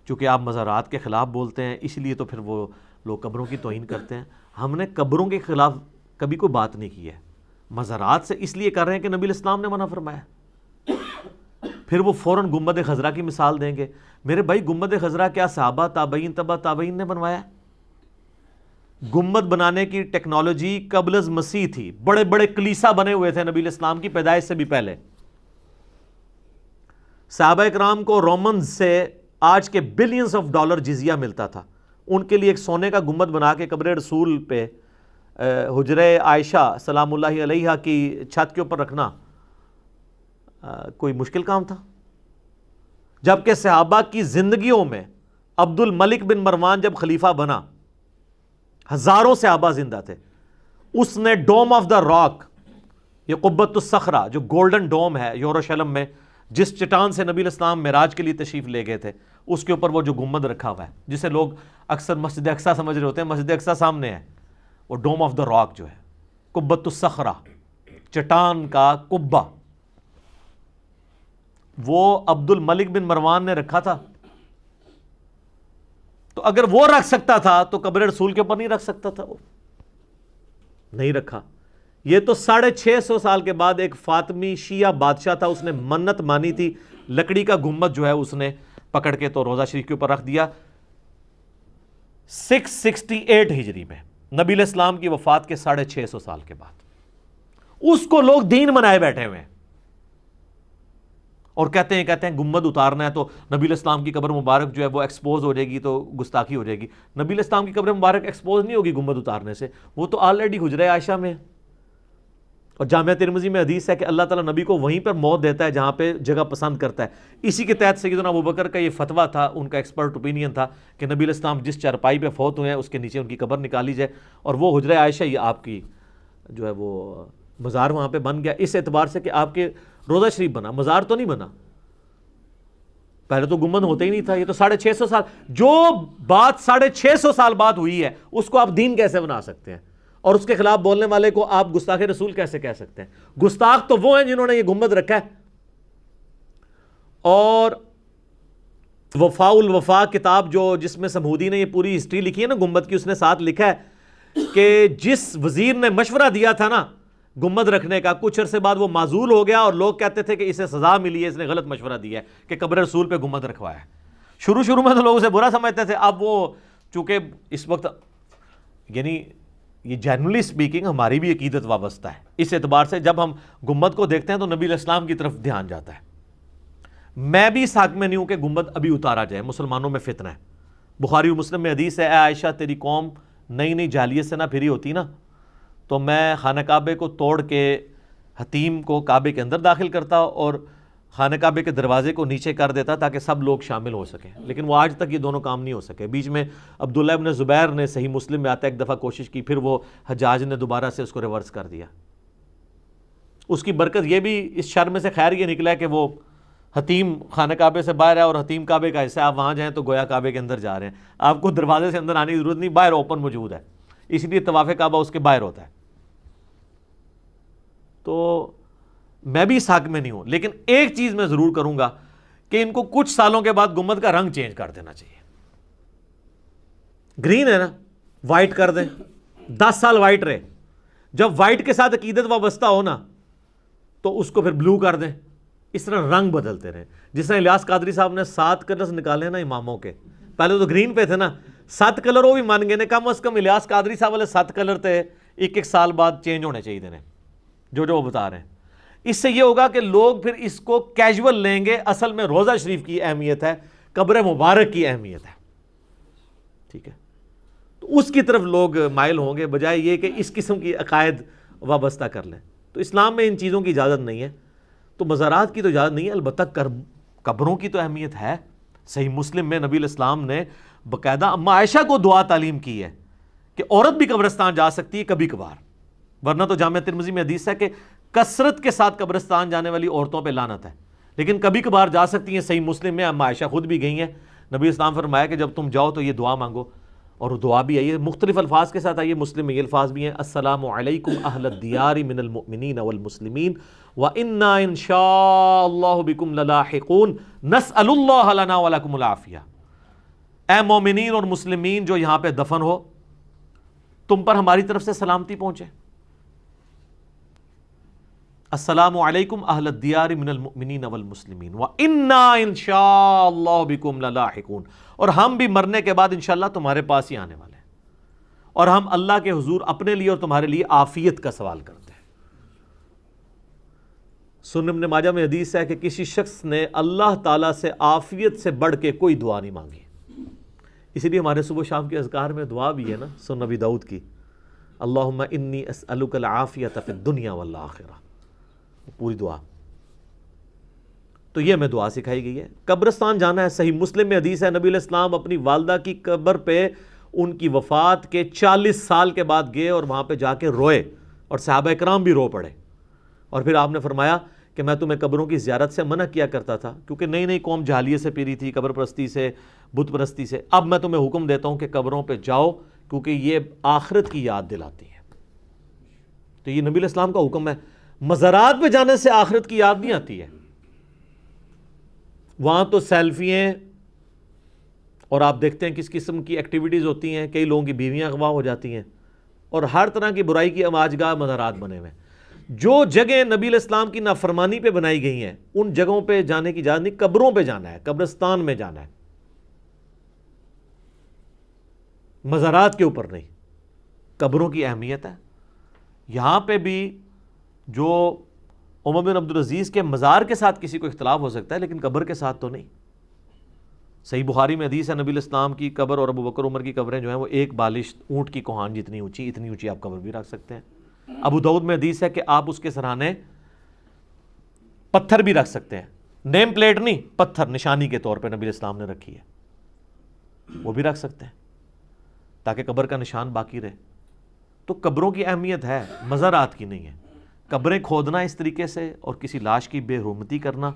B: چونکہ آپ مزارات کے خلاف بولتے ہیں اس لیے تو پھر وہ لوگ قبروں کی توہین کرتے ہیں۔ ہم نے قبروں کے خلاف کبھی کوئی بات نہیں کی ہے، مزارات سے اس لیے کر رہے ہیں کہ نبی علیہ السلام نے منع فرمایا۔ پھر وہ فوراً گنبد خضرا کی مثال دیں گے۔ میرے بھائی گنبد خضرا کیا صحابہ تابعین تبع تابعین نے بنوایا؟ گنبد بنانے کی ٹیکنالوجی قبل از مسیح تھی، بڑے بڑے کلیسا بنے ہوئے تھے نبی علیہ السلام کی پیدائش سے بھی پہلے۔ صحابہ اکرام کو رومنز سے آج کے بلینز آف ڈالر جزیہ ملتا تھا، ان کے لیے ایک سونے کا گنبد بنا کے قبر رسول پہ حجرہ عائشہ سلام اللہ علیہا کی چھت کے اوپر رکھنا کوئی مشکل کام تھا؟ جبکہ صحابہ کی زندگیوں میں عبد الملک بن مروان جب خلیفہ بنا، ہزاروں صحابہ زندہ تھے، اس نے ڈوم آف دا راک، یہ قبۃ الصخرہ جو گولڈن ڈوم ہے یروشلم میں، جس چٹان سے نبی علیہ السلام معراج کے لیے تشریف لے گئے تھے، اس کے اوپر وہ جو گنبد رکھا ہوا ہے جسے لوگ اکثر مسجد اقصیٰ سمجھ رہے ہوتے ہیں، مسجد اقصیٰ سامنے ہے، وہ ڈوم آف دا راک جو ہے، قبۃ الصخرہ، چٹان کا قبہ، وہ عبد الملک بن مروان نے رکھا تھا۔ تو اگر وہ رکھ سکتا تھا تو قبر رسول کے اوپر نہیں رکھ سکتا تھا؟ وہ نہیں رکھا۔ یہ تو 650 سال کے بعد ایک فاطمی شیعہ بادشاہ تھا، اس نے منت مانی تھی، لکڑی کا گنبد جو ہے اس نے پکڑ کے تو روضہ شریف کے اوپر رکھ دیا۔ 668 ہجری میں نبی علیہ السلام کی وفات کے 650 سال کے بعد اس کو لوگ دین بنائے بیٹھے ہوئے ہیں، اور کہتے ہیں گنبد اتارنا ہے تو نبی علیہ السلام کی قبر مبارک جو ہے وہ ایکسپوز ہو جائے گی تو گستاخی ہو جائے گی۔ نبی علیہ السلام کی قبر مبارک ایکسپوز نہیں ہوگی گنبد اتارنے سے، وہ تو آلریڈی حجرہ عائشہ میں ہے۔ اور جامعہ ترمذی میں حدیث ہے کہ اللہ تعالیٰ نبی کو وہیں پر موت دیتا ہے جہاں پہ جگہ پسند کرتا ہے۔ اسی کے تحت سیدنا ابوبکر کا یہ فتویٰ تھا، ان کا ایکسپرٹ اوپینین تھا کہ نبی علیہ السلام جس چارپائی پہ فوت ہوئے ہیں اس کے نیچے ان کی قبر نکالی جائے، اور وہ حجرہ عائشہ یہ آپ کی جو ہے وہ مزار وہاں پہ بن گیا، اس اعتبار سے کہ آپ کے روضہ شریف بنا، مزار تو نہیں بنا۔ پہلے تو گنبد ہوتا ہی نہیں تھا۔ یہ تو 650 سال، جو بات 650 سال بعد ہوئی ہے اس کو آپ دین کیسے بنا سکتے ہیں؟ اور اس کے خلاف بولنے والے کو آپ گستاخ رسول کیسے کہہ سکتے ہیں؟ گستاخ تو وہ ہیں جنہوں نے یہ گنبد رکھا ہے۔ اور وفاء الوفا کتاب جس میں سمہودی نے یہ پوری ہسٹری لکھی ہے نا گنبد کی، اس نے ساتھ لکھا ہے کہ جس وزیر نے مشورہ دیا تھا نا گنبد رکھنے کا، کچھ عرصے بعد وہ معزول ہو گیا اور لوگ کہتے تھے کہ اسے سزا ملی ہے، اس نے غلط مشورہ دیا ہے کہ قبر رسول پہ گنبد رکھوایا ہے۔ شروع میں تو لوگ اسے برا سمجھتے تھے، اب وہ چونکہ اس وقت یعنی یہ جنرلی سپیکنگ ہماری بھی عقیدت وابستہ ہے، اس اعتبار سے جب ہم گنبد کو دیکھتے ہیں تو نبی علیہ السلام کی طرف دھیان جاتا ہے۔ میں بھی اس حق میں نہیں ہوں کہ گنبد ابھی اتارا جائے، مسلمانوں میں فتنہ ہے۔ بخاری و مسلم میں حدیث ہے، اے عائشہ تیری قوم نئی جاہلیت سے نہ پھری ہوتی نا تو میں خانہ کعبے کو توڑ کے حتیم کو کعبے کے اندر داخل کرتا اور خانہ کعبے کے دروازے کو نیچے کر دیتا تاکہ سب لوگ شامل ہو سکیں، لیکن وہ آج تک یہ دونوں کام نہیں ہو سکے۔ بیچ میں عبداللہ ابن زبیر نے صحیح مسلم میں آتا ایک دفعہ کوشش کی، پھر وہ حجاج نے دوبارہ سے اس کو ریورس کر دیا۔ اس کی برکت یہ بھی اس شر میں سے خیر یہ نکلا ہے کہ وہ حتیم خانہ کعبے سے باہر ہے اور حتیم کعبے کا حصہ، آپ وہاں جائیں تو گویا کعبے کے اندر جا رہے ہیں، آپ کو دروازے سے اندر آنے کی ضرورت نہیں، باہر اوپن موجود ہے، اس لیے طواف کعبہ اس کے باہر ہوتا ہے۔ تو میں بھی اس حق میں نہیں ہوں، لیکن ایک چیز میں ضرور کروں گا کہ ان کو کچھ سالوں کے بعد گنبد کا رنگ چینج کر دینا چاہیے۔ گرین ہے نا، وائٹ کر دیں، 10 سال وائٹ رہے، جب وائٹ کے ساتھ عقیدت وابستہ ہو نا تو اس کو پھر بلو کر دیں، اس طرح رنگ بدلتے رہیں۔ جس طرح الیاس قادری صاحب نے 7 کلرز نکالے نا اماموں کے، پہلے تو گرین پہ تھے نا، 7 کلر وہ بھی مان گئے نا، کم از کم الیاس قادری صاحب والے 7 کلر تھے، ایک سال بعد چینج ہونے چاہیے تھے جو وہ بتا رہے ہیں۔ اس سے یہ ہوگا کہ لوگ پھر اس کو کیجول لیں گے، اصل میں روزہ شریف کی اہمیت ہے، قبر مبارک کی اہمیت ہے، ٹھیک ہے، تو اس کی طرف لوگ مائل ہوں گے بجائے یہ کہ اس قسم کی عقائد وابستہ کر لیں۔ تو اسلام میں ان چیزوں کی اجازت نہیں ہے، تو مزارات کی تو اجازت نہیں ہے، البتہ قبروں کی تو اہمیت ہے۔ صحیح مسلم میں نبی الاسلام نے باقاعدہ اما عائشہ کو دعا تعلیم کی ہے کہ عورت بھی قبرستان جا سکتی ہے کبھی کبھار، ورنہ تو جامعہ ترمذی میں حدیث ہے کہ کثرت کے ساتھ قبرستان جانے والی عورتوں پہ لعنت ہے، لیکن کبھی کبھار جا سکتی ہیں۔ صحیح مسلم میں اما عائشہ خود بھی گئی ہیں، نبی اسلام فرمایا کہ جب تم جاؤ تو یہ دعا مانگو، اور وہ دعا بھی آئی ہے مختلف الفاظ کے ساتھ آئی ہے، مسلم میں یہ الفاظ بھی ہیں، السلام علیکم اہل الدیار من المؤمنین والمسلمین وَإِنَّا إِن شَاءَ اللَّهُ بِكُمْ لَلَاحِقُونَ نَسْأَلُ اللَّهَ لَنَا وَلَكُمُ الْعَافِيَةَ۔ اے مومنین اور مسلمین جو یہاں پہ دفن ہو، تم پر ہماری طرف سے سلامتی پہنچے۔ السلام علیکم اہل الدیار من المؤمنین والمسلمین وَإِنَّا إِن شَاءَ اللَّهُ بِكُمْ لَلَاحِقُونَ، اور ہم بھی مرنے کے بعد انشاءاللہ تمہارے پاس ہی آنے والے ہیں، اور ہم اللہ کے حضور اپنے لیے اور تمہارے لیے عافیت کا سوال کرتے ہیں۔ سنن ابن ماجہ میں حدیث ہے کہ کسی شخص نے اللہ تعالیٰ سے عافیت سے بڑھ کے کوئی دعا نہیں مانگی، اسی لیے ہمارے صبح شام کے اذکار میں دعا بھی ہے نا، سنن ابی داؤد کی، اللہم انی اسألک العافیۃ فی الدنیا والآخرہ، پوری دعا۔ تو یہ ہمیں دعا سکھائی گئی ہے۔ قبرستان جانا ہے، صحیح مسلم میں حدیث ہے نبی علیہ السلام اپنی والدہ کی قبر پہ ان کی وفات کے 40 سال کے بعد گئے اور وہاں پہ جا کے روئے، اور صحابہ اکرام بھی رو پڑے، اور پھر آپ نے فرمایا کہ میں تمہیں قبروں کی زیارت سے منع کیا کرتا تھا کیونکہ نئی نئی قوم جاہلیت سے پیری تھی، قبر پرستی سے، بت پرستی سے، اب میں تمہیں حکم دیتا ہوں کہ قبروں پہ جاؤ کیونکہ یہ آخرت کی یاد دلاتی ہے۔ تو یہ نبی علیہ السلام کا حکم ہے۔ مزارات پہ جانے سے آخرت کی یاد نہیں آتی ہے، وہاں تو سیلفیاں اور آپ دیکھتے ہیں کس قسم کی ایکٹیویٹیز ہوتی ہیں، کئی لوگوں کی بیویاں اغوا ہو جاتی ہیں، اور ہر طرح کی برائی کی اماجگاہ مزارات بنے ہوئے ہیں۔ جو جگہ نبی علیہ السلام کی نافرمانی پہ بنائی گئی ہیں ان جگہوں پہ جانے کی اجازت نہیں، قبروں پہ جانا ہے، قبرستان میں جانا ہے، مزارات کے اوپر نہیں۔ قبروں کی اہمیت ہے۔ یہاں پہ بھی جو عمر بن عبدالعزیز کے مزار کے ساتھ کسی کو اختلاف ہو سکتا ہے لیکن قبر کے ساتھ تو نہیں۔ صحیح بخاری میں حدیث ہے نبی علیہ السلام کی قبر اور ابو بکر عمر کی قبریں جو ہیں وہ ایک بالش اونٹ کی کوہان جتنی اونچی، اتنی اونچی آپ قبر بھی رکھ سکتے ہیں۔ ابو داؤد میں حدیث ہے کہ آپ اس کے سرانے پتھر بھی رکھ سکتے ہیں، نیم پلیٹ نہیں، پتھر نشانی کے طور پہ نبی علیہ السلام نے رکھی ہے، وہ بھی رکھ سکتے ہیں تاکہ قبر کا نشان باقی رہے۔ تو قبروں کی اہمیت ہے، مزارات کی نہیں ہے۔ قبریں کھودنا اس طریقے سے اور کسی لاش کی بے حرمتی کرنا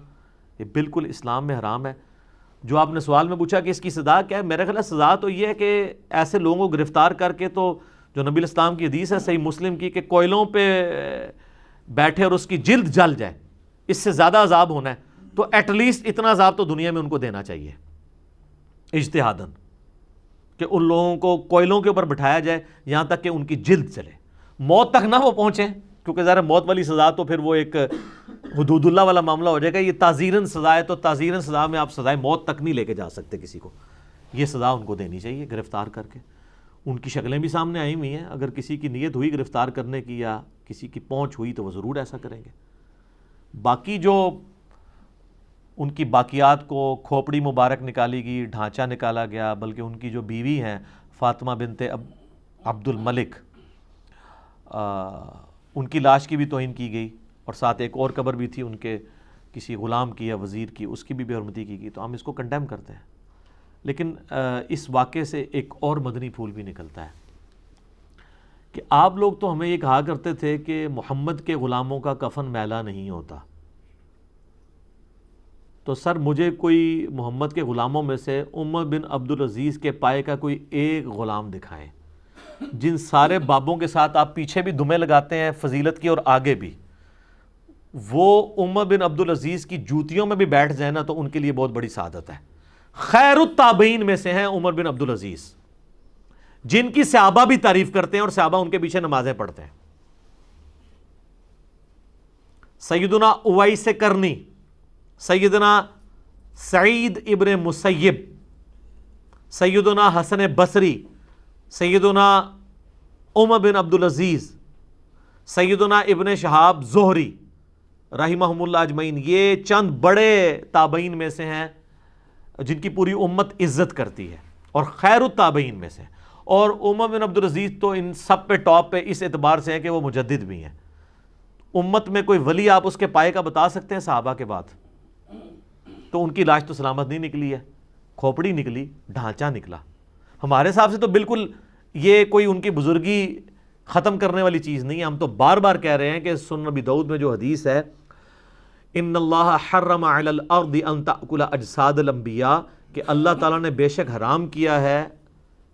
B: یہ بالکل اسلام میں حرام ہے۔ جو آپ نے سوال میں پوچھا کہ اس کی سزا کیا ہے، میرے خیال سزا تو یہ ہے کہ ایسے لوگوں کو گرفتار کر کے، تو جو نبی علیہ السلام کی حدیث ہے صحیح مسلم کی کہ کوئلوں پہ بیٹھے اور اس کی جلد جل جائے، اس سے زیادہ عذاب ہونا ہے تو ایٹ لیسٹ اتنا عذاب تو دنیا میں ان کو دینا چاہیے اجتہاداً، کہ ان لوگوں کو کوئلوں کے اوپر بٹھایا جائے یہاں تک کہ ان کی جلد چلے، موت تک نہ وہ پہنچیں، کیونکہ ذرا موت والی سزا تو پھر وہ ایک حدود اللہ والا معاملہ ہو جائے گا۔ یہ تعزیراً سزا ہے تو تعزیراً سزا میں آپ سزائے موت تک نہیں لے کے جا سکتے کسی کو، یہ سزا ان کو دینی چاہیے گرفتار کر کے۔ ان کی شکلیں بھی سامنے آئی ہوئی ہیں، اگر کسی کی نیت ہوئی گرفتار کرنے کی یا کسی کی پہنچ ہوئی تو وہ ضرور ایسا کریں گے۔ باقی جو ان کی باقیات کو کھوپڑی مبارک نکالی گئی، ڈھانچہ نکالا گیا، بلکہ ان کی جو بیوی ہیں فاطمہ بنت عبد الملک، ان کی لاش کی بھی توہین کی گئی، اور ساتھ ایک اور قبر بھی تھی ان کے کسی غلام کی یا وزیر کی، اس کی بھی بے حرمتی کی گئی، تو ہم اس کو کنڈیم کرتے ہیں. لیکن اس واقعے سے ایک اور مدنی پھول بھی نکلتا ہے کہ آپ لوگ تو ہمیں یہ کہا کرتے تھے کہ محمد کے غلاموں کا کفن میلا نہیں ہوتا. تو سر مجھے کوئی محمد کے غلاموں میں سے عمر بن عبدالعزیز کے پائے کا کوئی ایک غلام دکھائیں. جن سارے بابوں کے ساتھ آپ پیچھے بھی دمیں لگاتے ہیں فضیلت کی اور آگے بھی، وہ عمر بن عبدالعزیز کی جوتیوں میں بھی بیٹھ جائیں نا تو ان کے لیے بہت بڑی سعادت ہے. خیر التابعین میں سے ہیں عمر بن عبدالعزیز، جن کی صحابہ بھی تعریف کرتے ہیں اور صحابہ ان کے پیچھے نمازیں پڑھتے ہیں. سیدنا اویس کرنی، سیدنا سعید ابن مسیب، سیدنا حسن بصری، سیدنا عمر بن عبدالعزیز، سیدنا ابن شہاب زہری رحمہم اللہ اجمعین، یہ چند بڑے تابعین میں سے ہیں جن کی پوری امت عزت کرتی ہے اور خیر التابعین میں سے. اور عمر بن عبدالعزیز تو ان سب پہ ٹاپ پہ اس اعتبار سے ہیں کہ وہ مجدد بھی ہیں. امت میں کوئی ولی آپ اس کے پائے کا بتا سکتے ہیں صحابہ کے بعد؟ تو ان کی لاش تو سلامت نہیں نکلی ہے، کھوپڑی نکلی، ڈھانچہ نکلا. ہمارے حساب سے تو بالکل یہ کوئی ان کی بزرگی ختم کرنے والی چیز نہیں ہے. ہم تو بار بار کہہ رہے ہیں کہ سنن ابی داؤد میں جو حدیث ہے، ان اللہ حرم علی الارض ان تأکل اجساد الانبیاء، کہ اللہ تعالیٰ نے بے شک حرام کیا ہے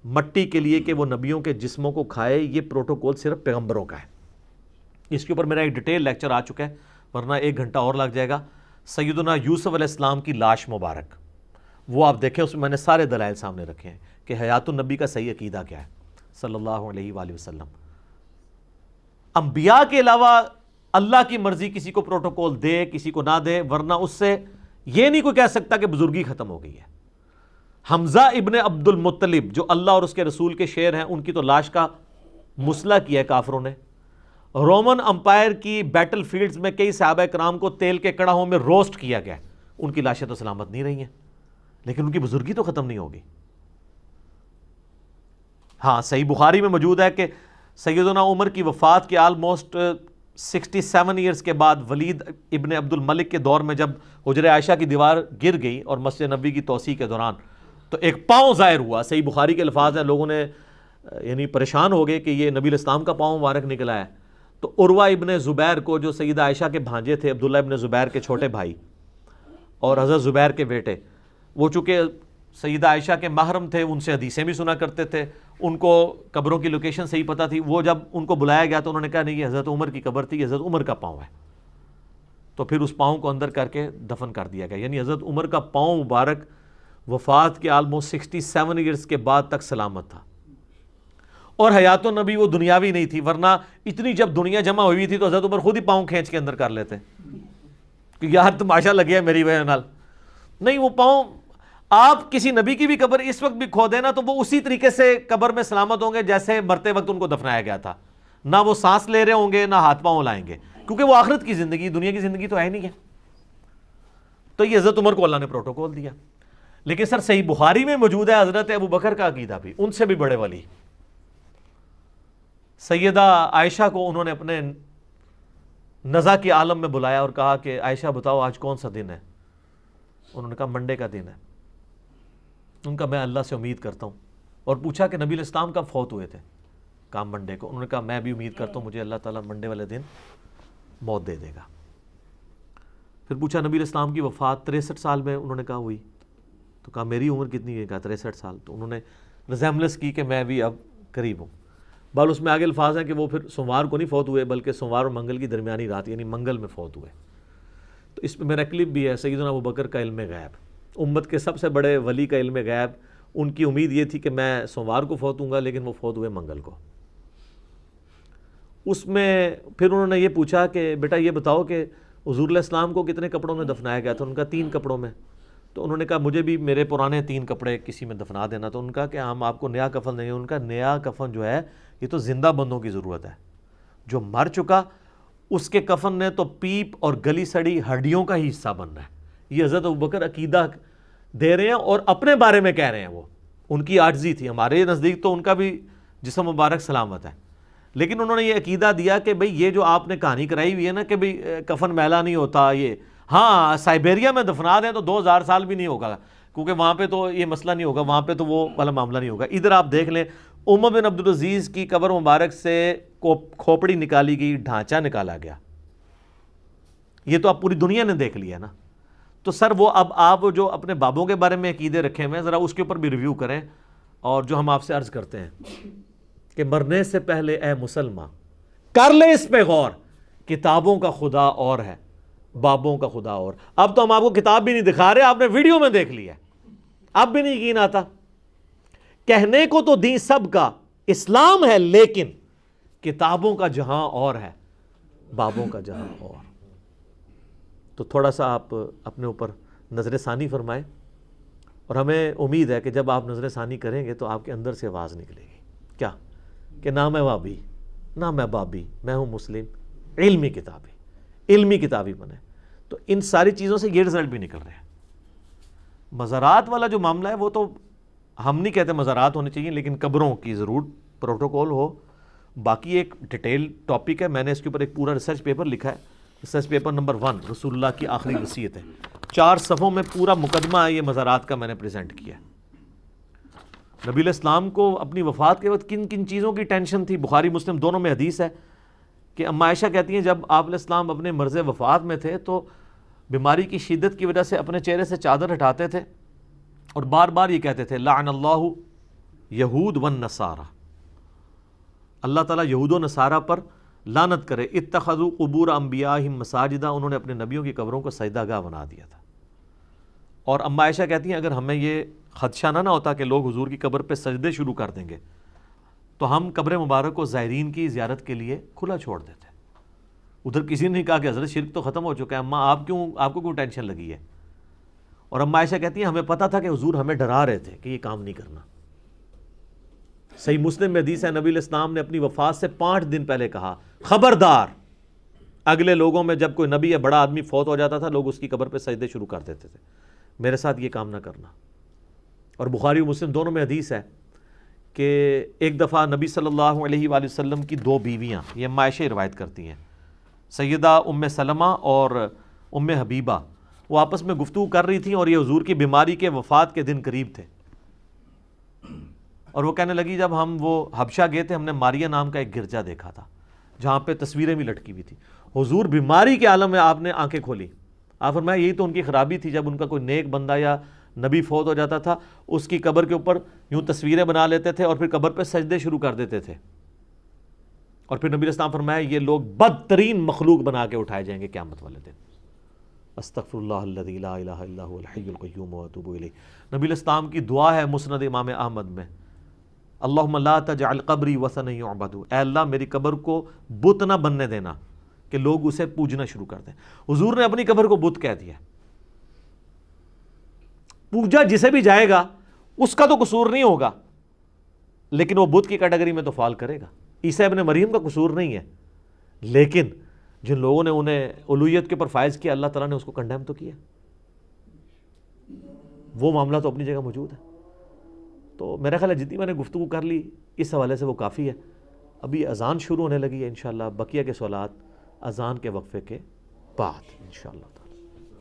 B: مٹی کے لیے کہ وہ نبیوں کے جسموں کو کھائے. یہ پروٹوکول صرف پیغمبروں کا ہے. اس کے اوپر میرا ایک ڈیٹیل لیکچر آ چکا ہے، ورنہ 1 گھنٹہ اور لگ جائے گا. سیدنا یوسف علیہ السلام کی لاش مبارک، وہ آپ دیکھیں، اس میں میں نے سارے دلائل سامنے رکھے ہیں کہ حیات النبی کا صحیح عقیدہ کیا ہے صلی اللہ علیہ وآلہ وسلم. انبیاء کے علاوہ اللہ کی مرضی کسی کو پروٹوکول دے کسی کو نہ دے، ورنہ اس سے یہ نہیں کوئی کہہ سکتا کہ بزرگی ختم ہو گئی ہے. حمزہ ابن عبد المطلب جو اللہ اور اس کے رسول کے شیر ہیں، ان کی تو لاش کا مسئلہ کیا ہے کافروں نے. رومن امپائر کی بیٹل فیلڈز میں کئی صحابہ کرام کو تیل کے کڑاہوں میں روسٹ کیا گیا، ان کی لاشیں تو سلامت نہیں رہی ہیں، لیکن ان کی بزرگی تو ختم نہیں ہوگی. ہاں صحیح بخاری میں موجود ہے کہ سیدنا عمر کی وفات کے آلموسٹ 67 ایئرز کے بعد ولید ابن عبد الملک کے دور میں جب حجر عائشہ کی دیوار گر گئی اور مسجد نبوی کی توسیع کے دوران تو ایک پاؤں ظاہر ہوا. صحیح بخاری کے الفاظ ہیں، لوگوں نے یعنی پریشان ہو گئے کہ یہ نبی الاسلام کا پاؤں مبارک نکلا ہے. تو عروہ ابن زبیر کو، جو سیدہ عائشہ کے بھانجے تھے، عبداللہ ابن زبیر کے چھوٹے بھائی اور حضرت زبیر کے بیٹے، وہ چونکہ سیدہ عائشہ کے محرم تھے، ان سے حدیثیں بھی سنا کرتے تھے، ان کو قبروں کی لوکیشن صحیح پتہ تھی. وہ جب ان کو بلایا گیا تو انہوں نے کہا نہیں، یہ حضرت عمر کی قبر تھی، یہ حضرت عمر کا پاؤں ہے. تو پھر اس پاؤں کو اندر کر کے دفن کر دیا گیا. یعنی حضرت عمر کا پاؤں مبارک وفات کے آلموسٹ 67 ایئرز کے بعد تک سلامت تھا. اور حیات النبی وہ دنیاوی نہیں تھی، ورنہ اتنی جب دنیا جمع ہوئی تھی تو حضرت عمر خود ہی پاؤں کھینچ کے اندر کر لیتے کہ یار تماشا لگیا ہے میری وجہ نال. نہیں، وہ پاؤں آپ کسی نبی کی بھی قبر اس وقت بھی کھو دینا تو وہ اسی طریقے سے قبر میں سلامت ہوں گے جیسے مرتے وقت ان کو دفنایا گیا تھا. نہ وہ سانس لے رہے ہوں گے، نہ ہاتھ پاؤں لائیں گے، کیونکہ وہ آخرت کی زندگی، دنیا کی زندگی تو ہے نہیں ہے. تو یہ حضرت عمر کو اللہ نے پروٹوکول دیا. لیکن سر صحیح بخاری میں موجود ہے حضرت ابو بکر کا عقیدہ بھی، ان سے بھی بڑے ولی. سیدہ عائشہ کو انہوں نے اپنے نزا کے عالم میں بلایا اور کہا کہ عائشہ بتاؤ آج کون سا دن ہے؟ انہوں نے کہا منڈے کا دن ہے. ان کا میں اللہ سے امید کرتا ہوں. اور پوچھا کہ نبی الاسلام کب فوت ہوئے تھے؟ کہا منڈے کو. انہوں نے کہا میں بھی امید کرتا ہوں مجھے اللہ تعالیٰ منڈے والے دن موت دے دے گا. پھر پوچھا نبی الاسلام کی وفات 63 سال میں؟ انہوں نے کہا ہوئی. تو کہا میری عمر کتنی ہے؟ کہا 63 سال. تو انہوں نے ریزیمبلنس کی کہ میں بھی اب قریب ہوں. بال اس میں آگے الفاظ ہیں کہ وہ پھر سوموار کو نہیں فوت ہوئے بلکہ سوموار اور منگل کی درمیانی رات یعنی منگل میں فوت ہوئے. تو اس میں میرا کلپ بھی ہے، سیدنا ابو بکر کا علم غیب، امت کے سب سے بڑے ولی کا علم غیب. ان کی امید یہ تھی کہ میں سوموار کو فوت ہوں گا، لیکن وہ فوت ہوئے منگل کو. اس میں پھر انہوں نے یہ پوچھا کہ بیٹا یہ بتاؤ کہ حضور علیہ السلام کو کتنے کپڑوں میں دفنایا گیا تھا؟ ان کا 3 کپڑوں میں. تو انہوں نے کہا مجھے بھی میرے پرانے 3 کپڑے کسی میں دفنا دینا. تو ان کا کہ ہم آپ کو نیا کفن نہیں ہے. ان کا نیا کفن جو ہے یہ تو زندہ بندوں کی ضرورت ہے. جو مر چکا اس کے کفن نے تو پیپ اور گلی سڑی ہڈیوں کا ہی حصہ بننا ہے. یہ حضرت ابوبکر عقیدہ دے رہے ہیں اور اپنے بارے میں کہہ رہے ہیں. وہ ان کی عاجزی تھی. ہمارے نزدیک تو ان کا بھی جسم مبارک سلامت ہے، لیکن انہوں نے یہ عقیدہ دیا کہ بھئی یہ جو آپ نے کہانی کرائی ہوئی ہے نا کہ بھئی کفن میلا نہیں ہوتا، یہ ہاں سائبیریا میں دفنا دیں تو 2000 سال بھی نہیں ہوگا، کیونکہ وہاں پہ تو یہ مسئلہ نہیں ہوگا، وہاں پہ تو وہ والا معاملہ نہیں ہوگا۔ ادھر آپ دیکھ لیں عمر بن عبدالعزیز کی قبر مبارک سے کھوپڑی نکالی گئی، ڈھانچہ نکالا گیا، یہ تو اب پوری دنیا نے دیکھ لیا نا۔ تو سر وہ اب آپ جو اپنے بابوں کے بارے میں عقیدے رکھے ہوئے ہیں ذرا اس کے اوپر بھی ریویو کریں، اور جو ہم آپ سے عرض کرتے ہیں کہ مرنے سے پہلے اے مسلمان کر لے اس پہ غور، کتابوں کا خدا اور ہے، بابوں کا خدا اور۔ اب تو ہم آپ کو کتاب بھی نہیں دکھا رہے، آپ نے ویڈیو میں دیکھ لیا، اب بھی نہیں یقین آتا۔ کہنے کو تو دین سب کا اسلام ہے، لیکن کتابوں کا جہاں اور ہے، بابوں کا جہاں اور۔ تو تھوڑا سا آپ اپنے اوپر نظر ثانی فرمائیں، اور ہمیں امید ہے کہ جب آپ نظر ثانی کریں گے تو آپ کے اندر سے آواز نکلے گی، کیا کہ نہ میں وابی نہ میں بابی، میں ہوں مسلم، علمی کتابی بنے۔ تو ان ساری چیزوں سے یہ رزلٹ بھی نکل رہے ہیں۔ مزارات والا جو معاملہ ہے وہ تو ہم نہیں کہتے مزارات ہونے چاہیے، لیکن قبروں کی ضرور پروٹوکول ہو۔ باقی ایک ڈیٹیل ٹاپک ہے، میں نے اس کے اوپر ایک پورا ریسرچ پیپر لکھا ہے، ریسرچ پیپر نمبر 1 رسول اللہ کی آخری وصیت ہے، 4 صفحوں میں پورا مقدمہ ہے یہ مزارات کا میں نے پریزنٹ کیا۔ نبی علیہ السلام کو اپنی وفات کے وقت کن کن چیزوں کی ٹینشن تھی، بخاری مسلم دونوں میں حدیث ہے کہ اما عائشہ کہتی ہیں جب آپ علیہ السلام اپنے مرض وفات میں تھے تو بیماری کی شدت کی وجہ سے اپنے چہرے سے چادر ہٹاتے تھے اور بار بار یہ کہتے تھے لعن اللہ یہود والنصارى، اللہ تعالیٰ یہود و نصارہ پر لعنت کرے، اتخذوا قبور انبیائہم مساجدہ، انہوں نے اپنے نبیوں کی قبروں کو سجدہ گاہ بنا دیا تھا۔ اور اما عائشہ کہتی ہیں اگر ہمیں یہ خدشہ نہ ہوتا کہ لوگ حضور کی قبر پہ سجدے شروع کر دیں گے تو ہم قبر مبارک کو زائرین کی زیارت کے لیے کھلا چھوڑ دیتے۔ ادھر کسی نے نہیں کہا کہ حضرت شرک تو ختم ہو چکا ہے، اماں آپ کو کیوں ٹینشن لگی ہے؟ اور اما عائشہ کہتی ہیں ہمیں پتہ تھا کہ حضور ہمیں ڈرا رہے تھے کہ یہ کام نہیں کرنا۔ صحیح مسلم میں حدیث ہے نبی علیہ السلام نے اپنی وفات سے 5 دن پہلے کہا خبردار، اگلے لوگوں میں جب کوئی نبی یا بڑا آدمی فوت ہو جاتا تھا لوگ اس کی قبر پہ سجدے شروع کر دیتے تھے، میرے ساتھ یہ کام نہ کرنا۔ اور بخاری و مسلم دونوں میں حدیث ہے کہ ایک دفعہ نبی صلی اللہ علیہ وآلہ وسلم کی 2 بیویاں، یہ اما عائشہ روایت کرتی ہیں، سیدہ ام سلمہ اور ام حبیبہ، وہ آپس میں گفتگو کر رہی تھیں اور یہ حضور کی بیماری کے وفات کے دن قریب تھے، اور وہ کہنے لگی جب ہم وہ حبشہ گئے تھے ہم نے ماریہ نام کا ایک گرجا دیکھا تھا جہاں پہ تصویریں بھی لٹکی ہوئی تھی۔ حضور بیماری کے عالم میں آپ نے آنکھیں کھولی، آپ فرمایا یہی تو ان کی خرابی تھی، جب ان کا کوئی نیک بندہ یا نبی فوت ہو جاتا تھا اس کی قبر کے اوپر یوں تصویریں بنا لیتے تھے اور پھر قبر پہ سجدے شروع کر دیتے تھے، اور پھر نبی علیہ السلام فرمایا یہ لوگ بدترین مخلوق بنا کے اٹھائے جائیں گے قیامت والے دن۔ استغفر اللہ الذی لا الہ الا هو الحی القیوم واتوب الیہ۔ نبی علیہ السلام کی دعا ہے مسند امام احمد میں، اللہم لا تجعل قبری وثنا یعبد، اے اللہ میری قبر کو بت نہ بننے دینا کہ لوگ اسے پوجنا شروع کر دیں۔ حضور نے اپنی قبر کو بت کہہ دیا، پوجا جسے بھی جائے گا اس کا تو قصور نہیں ہوگا، لیکن وہ بت کی کیٹیگری میں تو فال کرے گا۔ عیسیٰ ابن مریم کا قصور نہیں ہے، لیکن جن لوگوں نے انہیں الوہیت کے اوپر فائز کیا اللہ تعالیٰ نے اس کو کنڈیم تو کیا، وہ معاملہ تو اپنی جگہ موجود ہے۔ تو میرا خیال ہے جتنی میں نے گفتگو کر لی اس حوالے سے وہ کافی ہے۔ ابھی اذان شروع ہونے لگی ہے انشاءاللہ، بقیہ کے سوالات اذان کے وقفے کے بعد انشاءاللہ۔